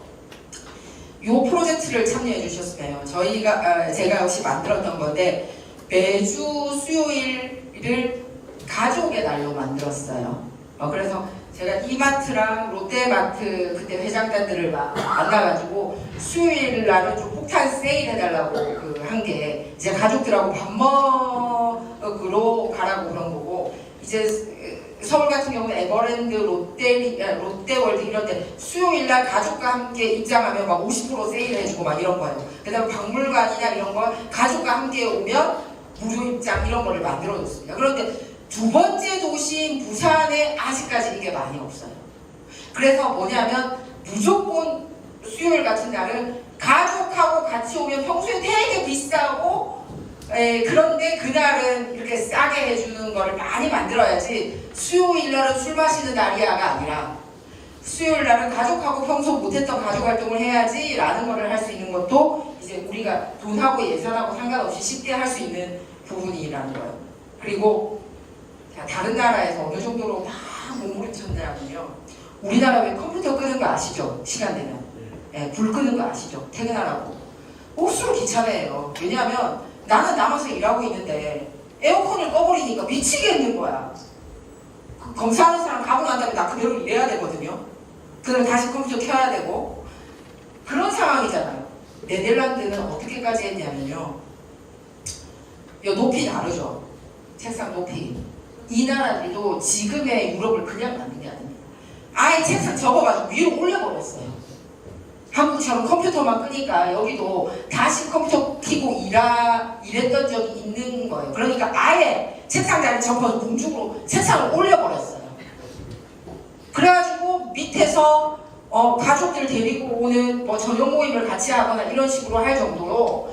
이 프로젝트를 참여해 주셨으면 제가 역시 만들었던 건데 매주 수요일을 가족의 날로 만들었어요. 그래서 제가 이마트랑 롯데마트 그때 회장단들을 만나가지고 수요일 날은 좀 폭탄 세일 해달라고 한 게 이제 가족들하고 밥 먹으러 가라고 그런 거고 이제 서울 같은 경우는 에버랜드, 롯데월드 이런데 수요일날 가족과 함께 입장하면 막 50% 세일해주고 막 이런 거예요. 그다음에 박물관이나 이런 거 가족과 함께 오면 무료 입장 이런 거를 만들어줬습니다. 그런데 두 번째 도시인 부산에 아직까지 이게 많이 없어요. 그래서 뭐냐면 무조건 수요일 같은 날은 가족하고 같이 오면 평소에 되게 비싸고 그런데 그날은 이렇게 싸게 해주는 거를 많이 만들어야지 수요일 날은 술 마시는 날이야가 아니라 수요일 날은 가족하고 평소 못했던 가족 활동을 해야지 라는 거를 할 수 있는 것도 이제 우리가 돈하고 예산하고 상관없이 쉽게 할 수 있는 부분이라는 거예요. 그리고 다른 나라에서 어느 정도로 막 몸부림쳤냐면요. 우리나라 왜 컴퓨터 끄는 거 아시죠? 시간 되면. 불 끄는 거 아시죠? 퇴근하라고. 억수로 귀찮아해요. 왜냐하면 나는 남아서 일하고 있는데 에어컨을 꺼버리니까 미치겠는 거야. 검사하는 사람 가고 난 다음에 나 그대로 일해야 되거든요. 그럼 다시 컴퓨터 켜야 되고 그런 상황이잖아요. 네덜란드는 어떻게까지 했냐면요. 이 높이 다르죠. 책상 높이. 이 나라들도 지금의 유럽을 그냥 만든 게 아닙니다. 아예 책상 접어가지고 위로 올려버렸어요. 한국처럼 컴퓨터만 끄니까 여기도 다시 컴퓨터 켜고 일했던 적이 있는 거예요. 그러니까 아예 책상 자리 접어서 공중으로 책상을 올려버렸어요. 그래가지고 밑에서 가족들 데리고 오는 뭐 저녁 모임을 같이 하거나 이런 식으로 할 정도로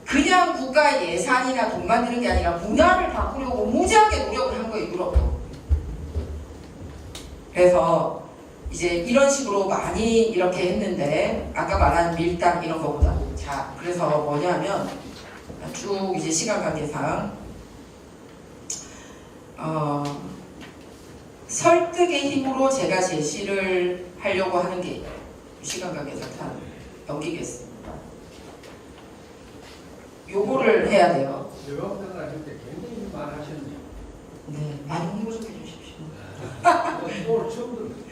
그냥 국가 예산이나 돈만 드는 게 아니라 문화를 바꾸려고 무지하게 노력을 한 거예요, 유럽도. 그래서 이제 이런 식으로 많이 이렇게 했는데 아까 말한 밀당 이런 거보다 자 그래서 뭐냐면 쭉 이제 시간 관계상 설득의 힘으로 제가 제시를 하려고 하는 게 시간 관계상 다 넘기겠습니다. 요거를 해야 돼요. 유학생활 하실 때 굉장히 말하셨네요. 네, 많이 홍보 좀 해주십시오. 오늘 처음 들었어요.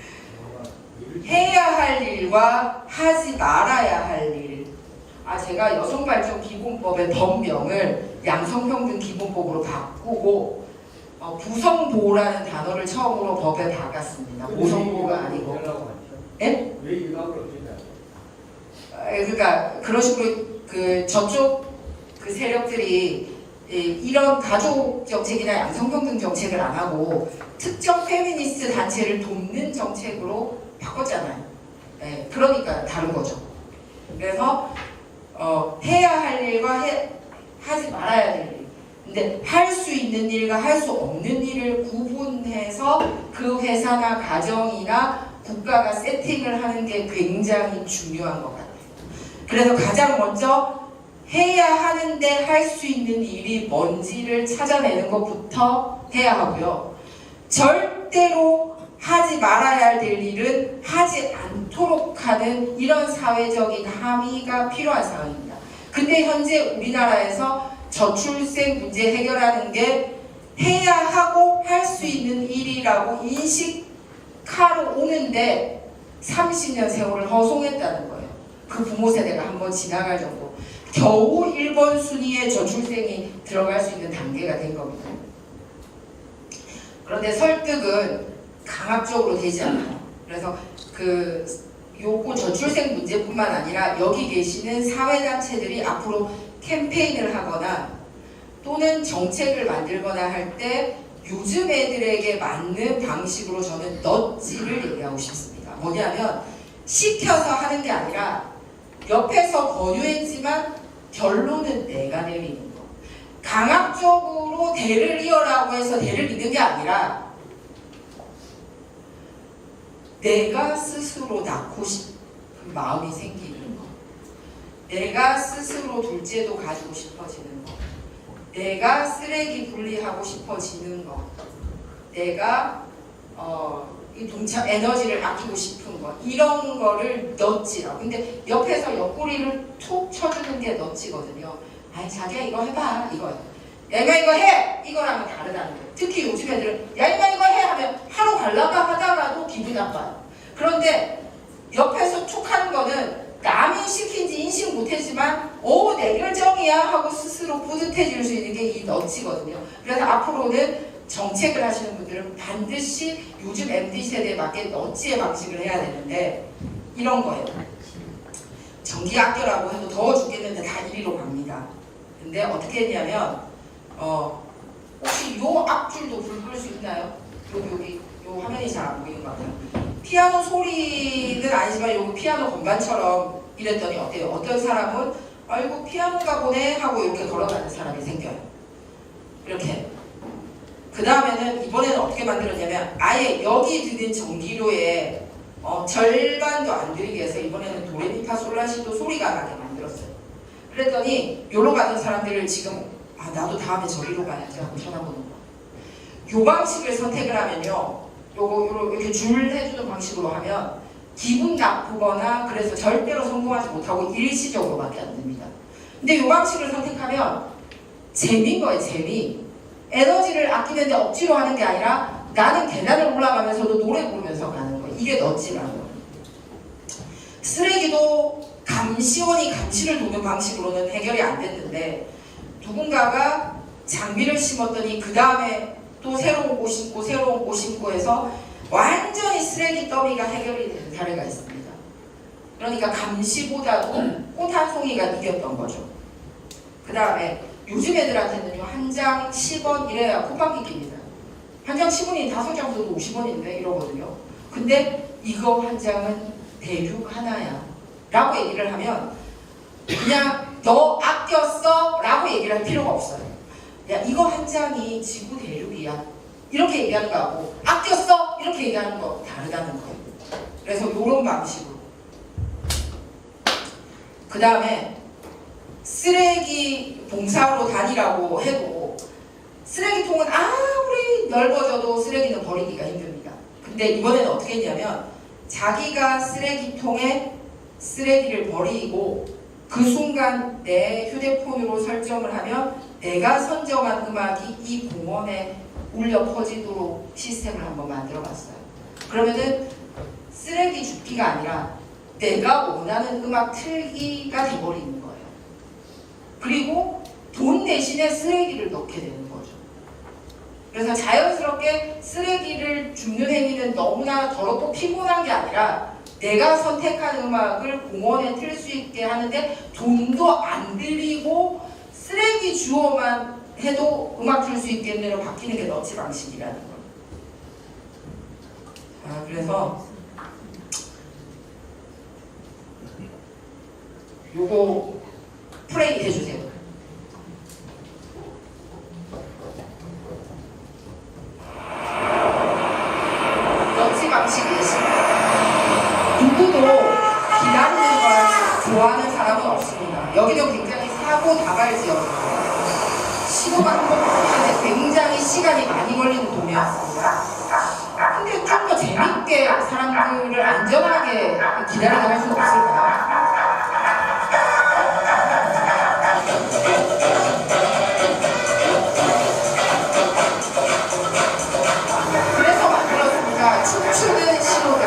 해야 할 일과 하지 말아야 할 일. 제가 여성발전기본법의 법명을 양성평등기본법으로 바꾸고 부성보호라는 단어를 처음으로 법에 박았습니다. 모성보호가 아니고. 예? 왜 유학을 어떻게 그러니까 그런 식으로 저쪽 세력들이 이런 가족 정책이나 양성평등 정책을 안 하고 특정 페미니스트 단체를 돕는 정책으로 바꿨잖아요. 네, 그러니까 다른 거죠. 그래서 해야 할 일과 하지 말아야 될 일. 근데 할 수 있는 일과 할 수 없는 일을 구분해서 그 회사나 가정이나 국가가 세팅을 하는 게 굉장히 중요한 것 같아요. 그래서 가장 먼저 해야 하는데 할 수 있는 일이 뭔지를 찾아내는 것부터 해야 하고요. 절대로 하지 말아야 될 일은 하지 않도록 하는 이런 사회적인 합의가 필요한 상황입니다. 근데 현재 우리나라에서 저출생 문제 해결하는 게 해야 하고 할 수 있는 일이라고 인식하러 오는데 30년 세월을 허송했다는 거예요. 그 부모 세대가 한번 지나갈 정도. 겨우 1번 순위에 저출생이 들어갈 수 있는 단계가 된 겁니다. 그런데 설득은 강압적으로 되지 않아요. 그래서 요거 저출생 문제뿐만 아니라 여기 계시는 사회단체들이 앞으로 캠페인을 하거나 또는 정책을 만들거나 할 때 요즘 애들에게 맞는 방식으로 저는 넛지를 얘기하고 싶습니다. 뭐냐면 시켜서 하는 게 아니라 옆에서 권유했지만 결론은 내가 내리는 거. 강압적으로 대를 이어라고 해서 대를 잇는 게 아니라 내가 스스로 낳고 싶은 마음이 생기는 거. 내가 스스로 둘째도 가지고 싶어지는 거. 내가 쓰레기 분리하고 싶어지는 거. 내가 이 동참 에너지를 아끼고 싶은 거. 이런 거를 넛지라고. 근데 옆에서 옆구리를 툭 쳐주는 게 넛지거든요. 아이 자기야 이거 해봐 이거야. 얘가 이거 해! 이거랑은 다르다는 거예요. 특히 요즘 애들은 야 이거 해! 하면 하러 갈라가 하다가도 기분 나빠요. 그런데 옆에서 툭 하는 거는 남이 시킨지 인식 못했지만 내 결정이야 하고 스스로 뿌듯해질 수 있는 게 이 넛지거든요. 그래서 앞으로는 정책을 하시는 분들은 반드시 요즘 MZ세대에 맞게 넛지의 방식을 해야 되는데 이런 거예요. 전기 아껴라고 해도 더워 죽겠는데 다 이리로 갑니다. 근데 어떻게 했냐면 혹시 요 앞줄도 불 끌 수 있나요? 여기 요 화면이 잘 안 보이는 것 같아요. 피아노 소리는 아니지만 여기 피아노 건반처럼 이랬더니 어때요? 어떤 사람은 아이고 피아노가 보네 하고 이렇게 걸어가는 사람이 생겨요. 이렇게. 그 다음에는 이번에는 어떻게 만들었냐면 아예 여기 드는 전기료의 절반도 안 들이게 해서 이번에는 도레미파솔라시도 소리가 나게 만들었어요. 그랬더니 요로 가는 사람들을 지금 나도 다음에 저리로 가야지 하고 쳐다보는 거. 요 방식을 선택을 하면요. 요거 이렇게 줄 해주는 방식으로 하면 기분 나쁘거나 그래서 절대로 성공하지 못하고 일시적으로밖에 안 됩니다. 근데 요 방식을 선택하면 재미인 거예요. 재미. 에너지를 아끼는데 억지로 하는 게 아니라 나는 계단을 올라가면서도 노래 부르면서 가는 거예요. 이게 넛지라는 거예요. 쓰레기도 감시원이 감시를 도는 방식으로는 해결이 안 됐는데 누군가가 장비를 심었더니 그 다음에 또 새로운 꽃 심고 새로운 꽃 심고 해서 완전히 쓰레기 더미가 해결이 되는 사례가 있습니다. 그러니까 감시보다도 꽃 한 송이가 이겼던 거죠. 그 다음에 요즘 애들한테는요 한 장 10원 이래야 콧방귀 낍니다. 한 장 10원이 5장 써도 50원인데 이러거든요. 근데 이거 한 장은 대륙 하나야 라고 얘기를 하면 그냥 너 아꼈어 라고 얘기를 할 필요가 없어요. 야 이거 한 장이 지구 대륙이야 이렇게 얘기하는 거하고 아꼈어 이렇게 얘기하는 거 다르다는 거예요. 그래서 이런 방식으로 그 다음에 쓰레기 봉사로 다니라고 해도 쓰레기통은 아무리 넓어져도 쓰레기는 버리기가 힘듭니다. 근데 이번에는 어떻게 했냐면 자기가 쓰레기통에 쓰레기를 버리고 그 순간 내 휴대폰으로 설정을 하면 내가 선정한 음악이 이 공원에 울려 퍼지도록 시스템을 한번 만들어 봤어요. 그러면은 쓰레기 줍기가 아니라 내가 원하는 음악 틀기가 돼버리는 거예요. 그리고 돈 대신에 쓰레기를 넣게 되는 거죠. 그래서 자연스럽게 쓰레기를 줍는 행위는 너무나 더럽고 피곤한 게 아니라 내가 선택한 음악을 공원에 틀 수 있게 하는데 돈도 안 들이고 쓰레기 주어만 해도 음악 틀 수 있겠네로 바뀌는 게 너치 방식이라는 거예요. 자, 그래서 요거 프레이 해주세요. 너치 방식이 있습니다. 누구도 기다리는 걸 좋아하는 사람은 없습니다. 여기도 굉장히 사고 다발 지역입니다. 시도가 한번 굉장히 시간이 많이 걸리는 동네였습니다. 근데 좀 더 재밌게 사람들을 안전하게 기다리게 할 수는 없을까요? 그래서 만들었습니다. 춤추는 신호등.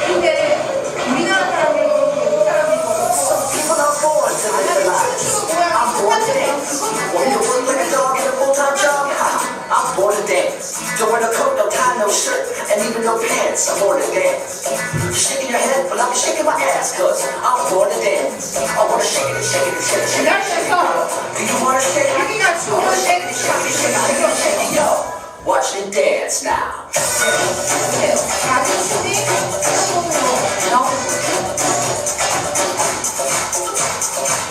근데 우리나라 사람들도 그렇고 외국 사람들도 그렇고 춤추는 모양 I'm born to dance. Don't wear no coat, no tie, no shirt, and even no pants. I'm born to dance. You're shaking your head, but I'm shaking my ass, cause I'm born to dance. I wanna shake it, shake it, shake it, shake it, shake it. Do you wanna shake it? 자기가 춤을 Shake it, shake it, shake it, shake it, yo. Watch me dance now. 자기 춤이 한국으로 나오는 거죠.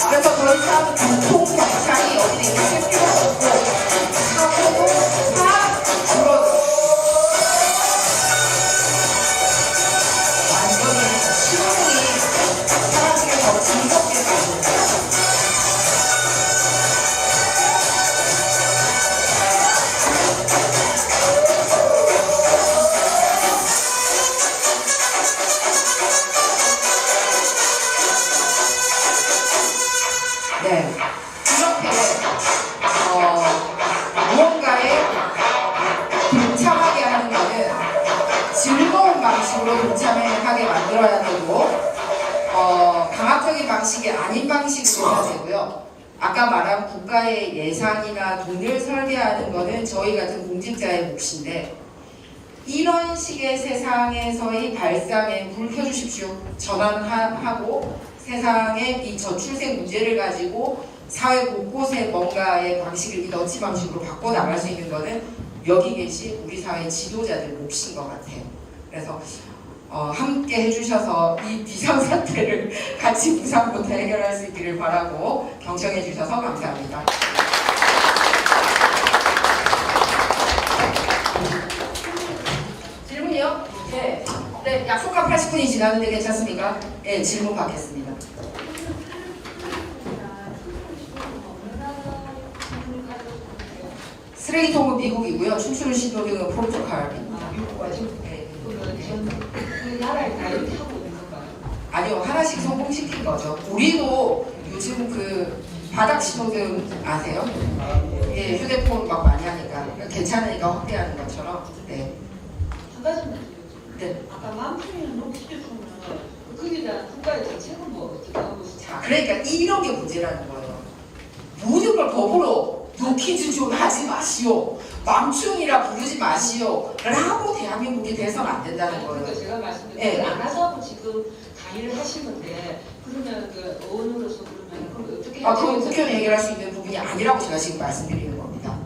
그래서 더 이상 교통 경찰이 어디 있을 필요가 없고 사고도 다 줄어들어. 완전히 신흥이 사람들이 더 즐겁게 되는 네, 이렇게 무언가에 동참하게 하는 것은 즐거운 방식으로 동참하게 만들어야 되고 강압적인 방식이 아닌 방식으로 해야 되고요. 아까 말한 국가의 예산이나 돈을 설계하는 것은 저희 같은 공직자의 몫인데 이런 식의 세상에서의 발상에 불 켜주십시오. 전환하고 세상의 이 저출생 문제를 가지고 사회 곳곳에 뭔가의 방식을 이 너치 방식으로 바꿔나갈 수 있는 것은 여기 계신 우리 사회 지도자들 몫인 것 같아요. 그래서 함께 해주셔서 이 비상사태를 같이 무상부터 해결할 수 있기를 바라고 경청해 주셔서 감사합니다. 질문이요? 네. 네, 약속한 80분이 지났는데 괜찮습니까? 네, 질문 받겠습니다. 쓰레기통은 미국이고요. 춤추는 신호등은 포르투갈입니다. 네. 그 나라에 다 이렇게 하고 있는 건가요? 아니요, 하나씩 성공시킨 거죠. 우리도 요즘 그 바닥 신호등 아세요? 예, 휴대폰 막 많이 하니까 괜찮으니까 확대하는 것처럼. 네. 한 가지만 네. 아까 만풍이는 높이 주면 거기에 대한 국가의 대책은 뭐 어떻게 하고 있어요? 자, 그러니까 이런 게 문제라는 거예요. 모든 걸 법으로 노키즈 좀 하지 마시오. 맘충이라 부르지 마시오. 라고 대한민국이 돼서는 안 된다는 거예요. 그러니까 제가 말씀드린 예. 안 하자고 지금 강의를 하시는데 그러면 그 어원으로서 그러면 그럼 어떻게 해야 그건 되는지 국회의원이 해결할 수 있는 부분이 아니라고 제가 지금 말씀드리는 겁니다.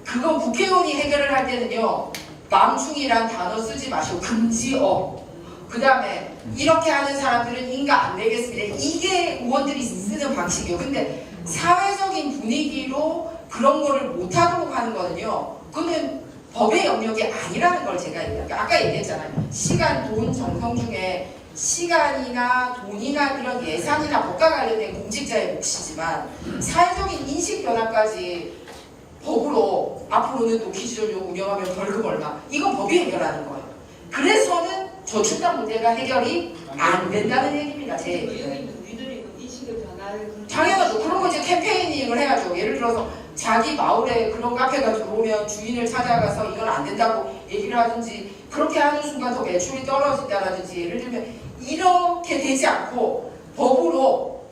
그건 국회의원이 해결을 할 때는요. 맘충이란 단어 쓰지 마시고 금지어. 그 다음에 이렇게 하는 사람들은 인가 안 되겠습니다. 이게 의원들이 쓰는 방식이에요. 근데 사회적인 분위기로 그런 거를 못하도록 하는 거는요. 그거는 법의 영역이 아니라는 걸 제가 아까 얘기했잖아요. 시간, 돈, 정성 중에 시간이나 돈이나 이런 예산이나 법과 관련된 공직자의 몫이지만 사회적인 인식 변화까지 법으로 앞으로는 노키즈를 운영하면 벌금 얼마 이건 법이 해결하는 거예요. 그래서는 저출산 문제가 해결이 안 된다는 얘기입니다. 제 여기 얘기는. 있는 우리들이 그 인식의 변화를 당연하죠. 그런 거 이제 캠페이닝을 해야죠. 예를 들어서 자기 마을에 그런 카페가 들어오면 주인을 찾아가서 이건 안 된다고 얘기를 하든지 그렇게 하는 순간 더 매출이 떨어진다라든지 예를 들면 이렇게 되지 않고 법으로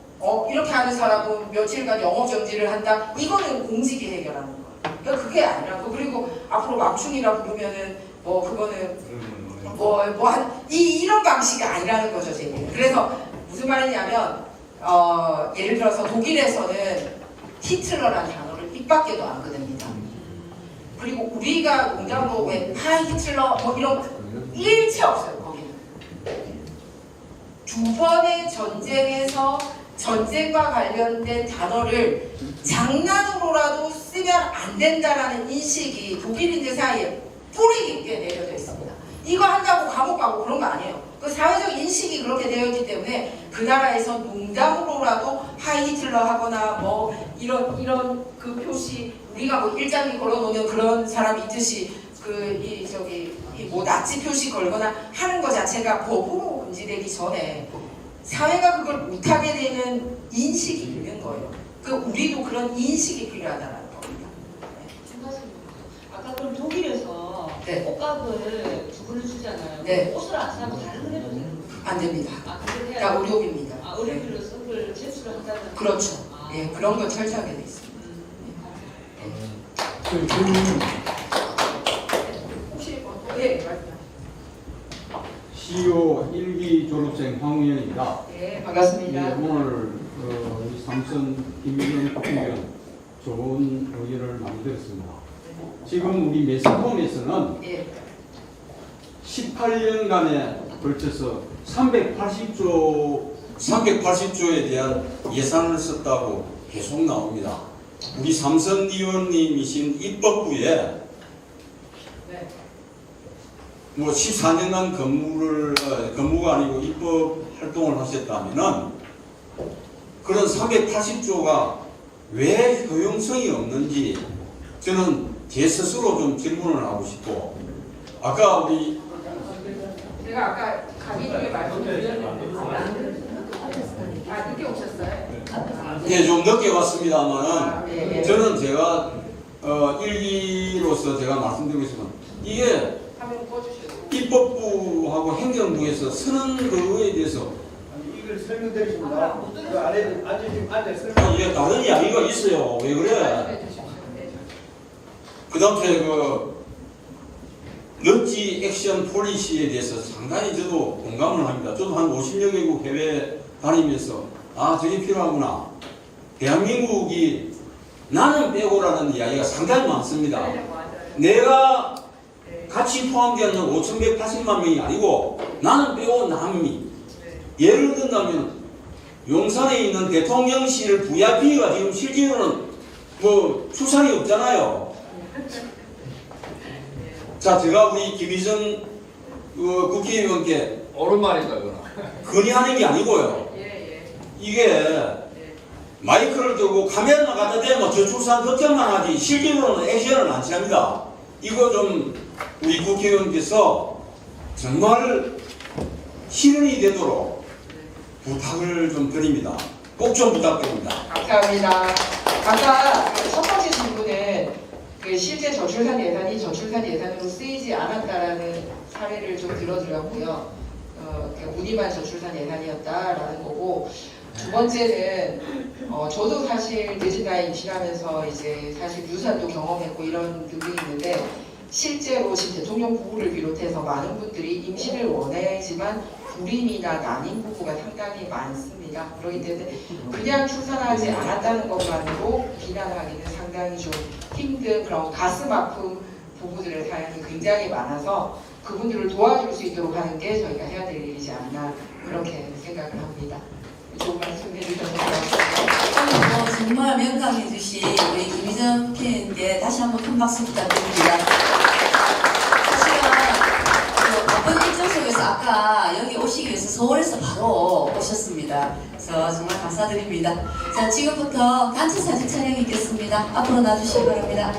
이렇게 하는 사람은 며칠간 영업 정지를 한다. 이거는 공직이 해결하는 거예요. 그러니까 그게 아니라고. 그리고 앞으로 맘충이라 부르면은 그거는 이런 방식이 아니라는 거죠, 제 얘기는. 그래서 무슨 말이냐면 예를 들어서 독일에서는 히틀러라는 단어를 입 밖에도 안 꺼냅니다. 그리고 우리가 농담으로 왜 하이 히틀러 이런 일체 없어요. 거기는 두 번의 전쟁에서 전쟁과 관련된 단어를 장난으로라도 쓰면 안 된다라는 인식이 독일인들 사이에 뿌리 깊게 내려져 있습니다. 이거 한다고 감옥 가고 그런 거 아니에요. 그 사회적 인식이 그렇게 되어 있기 때문에 그 나라에서 농담으로라도 하이 히틀러 하거나 이런 그 표시 우리가 일장기 걸어놓는 그런 사람이 있듯이 나치 표시 걸거나 하는 것 자체가 법으로 금지되기 전에 사회가 그걸 못하게 되는 인식이 있는 거예요. 우리도 그런 인식이 필요하다는 겁니다. 아까 그럼 독일에서 네. 옷값을 두 분을 주잖아요. 네. 옷을 안 사고 다른 걸 해도 되는 거예요? 안 됩니다. 그게 다 의료비입니다. 의료비로서 그걸 제출을 한다는 그렇죠. 예, 그런 건 철저하게 돼 있습니다. 혹시 말씀하세요. CEO 1기 졸업생 황우현입니다. 네, 반갑습니다. 네, 오늘 이 삼선 김의원 국회의원 좋은 의견을 많이 들었습니다. 지금 우리 매스컴에서는 예. 18년간에 걸쳐서 380조에 대한 예산을 썼다고 계속 나옵니다. 우리 삼선 의원님이신 입법부에 네. 14년간 근무가 아니고 입법 활동을 하셨다면은 그런 380조가 왜 효용성이 없는지 저는 제 스스로 좀 질문을 하고 싶고 아까 제가 아까 강의 중에 말씀드렸는데 늦게 오셨어요? 예, 좀 늦게 왔습니다만은 네. 저는 제가 일기로서 제가 말씀드리고 있으면 이게 화면 꺼주시고 입법부하고 행정부에서 쓰는 거에 대해서 이걸 설명드리십니다. 그 아래 앉아 이게 다른 이야기가 있어요. 왜 그래? 그 다음에 넛지 액션 폴리시에 대해서 상당히 저도 공감을 합니다. 저도 한 50여 개국 해외 다니면서 저게 필요하구나. 대한민국이 나는 빼고라는 이야기가 상당히 많습니다. 내가 같이 포함되어 있는 5,180만 명이 아니고 나는 빼고 남이. 예를 든다면 용산에 있는 대통령실 VIP가 지금 실제로는 출산이 없잖아요. 자, 제가 우리 김희정 국회의원께 옳은 말인가 그거는. 건의하는 게 아니고요. 이게 마이크를 들고 카메라 갖다 대면 저출산 걱정만 하지 실제로는 액션을 안 취합니다. 이거 좀 우리 국회의원께서 정말 실현이 되도록 부탁을 좀 드립니다. 꼭 좀 부탁드립니다. 감사합니다. 아까 첫 번째 질문에 실제 저출산 예산이 저출산 예산으로 쓰이지 않았다라는 사례를 좀 들어드렸고요. 무늬만 저출산 예산이었다라는 거고 두 번째는 저도 사실 늦은 나이 임신하면서 이제 사실 유산도 경험했고 이런 능력이 있는데 실제로 지금 대통령 부부를 비롯해서 많은 분들이 임신을 원하지만 불임이나 난임 부부가 상당히 많습니다. 그렇기 때문에 그냥 출산하지 않았다는 것만으로 비난하기는 상당히 좀 힘든 그런 가슴 아픈 부부들의 사연이 굉장히 많아서 그분들을 도와줄 수 있도록 하는 게 저희가 해야 될 일이지 않나 그렇게 생각을 합니다. 좋은 말씀 해주셔서 고맙습니다. 정말 명강해 주신 우리 김희정 국회의원께 다시 한번 큰 박수 부탁드립니다. 사실은 그 바쁜 일정 속에서 아까 여기 오시기 위해서 서울에서 바로 오셨습니다. 그래서 정말 감사드립니다. 자, 지금부터 단체 사진 촬영이 있겠습니다. 앞으로 놔주시기 바랍니다.